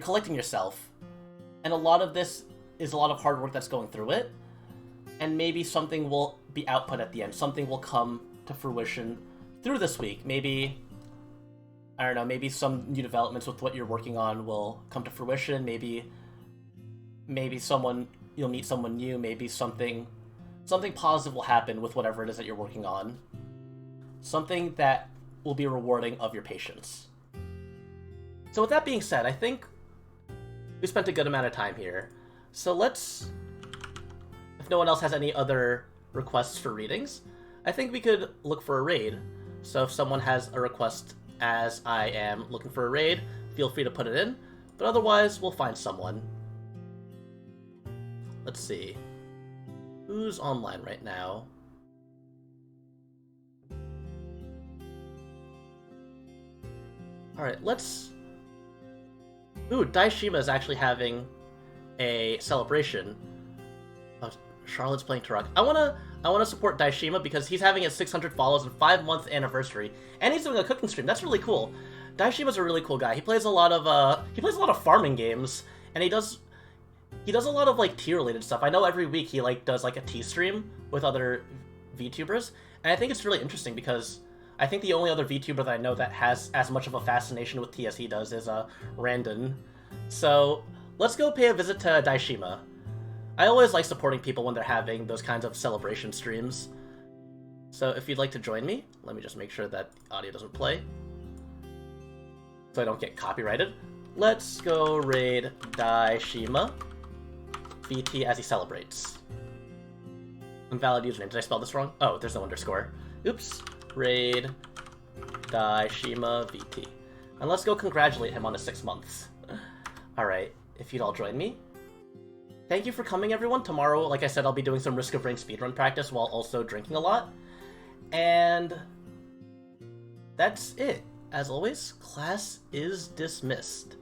collecting yourself. And a lot of this is a lot of hard work that's going through it. And maybe something will be output at the end. Something will come to fruition through this week. Maybe, I don't know, maybe some new developments with what you're working on will come to fruition. Maybe you'll meet someone new. Maybe something positive will happen with whatever it is that you're working on. Something that will be rewarding of your patience. So with that being said, I think we spent a good amount of time here. So let's, if no one else has any other requests for readings, I think we could look for a raid. So if someone has a request as I am looking for a raid, feel free to put it in. But otherwise, we'll find someone. Let's see. Who's online right now? Alright, let's... Ooh, Daishima is actually having a celebration. Oh, Charlotte's playing Turok. I wanna support Daishima because he's having his 600 follows and 5-month anniversary, and he's doing a cooking stream. That's really cool. Daishima's a really cool guy. He plays a lot of farming games, and he does a lot of like tea related stuff. I know every week he like does like a tea stream with other VTubers, and I think it's really interesting because I think the only other VTuber that I know that has as much of a fascination with tea as he does is Randon. So let's go pay a visit to Daishima. I always like supporting people when they're having those kinds of celebration streams. So if you'd like to join me, let me just make sure that the audio doesn't play so I don't get copyrighted. Let's go raid Daishima VT as he celebrates. Invalid username. Did I spell this wrong? Oh, there's no underscore. Oops. Raid Daishima VT. And let's go congratulate him on his 6 months. Alright, if you'd all join me. Thank you for coming, everyone. Tomorrow, like I said, I'll be doing some Risk of Rain speedrun practice while also drinking a lot. And that's it. As always, class is dismissed.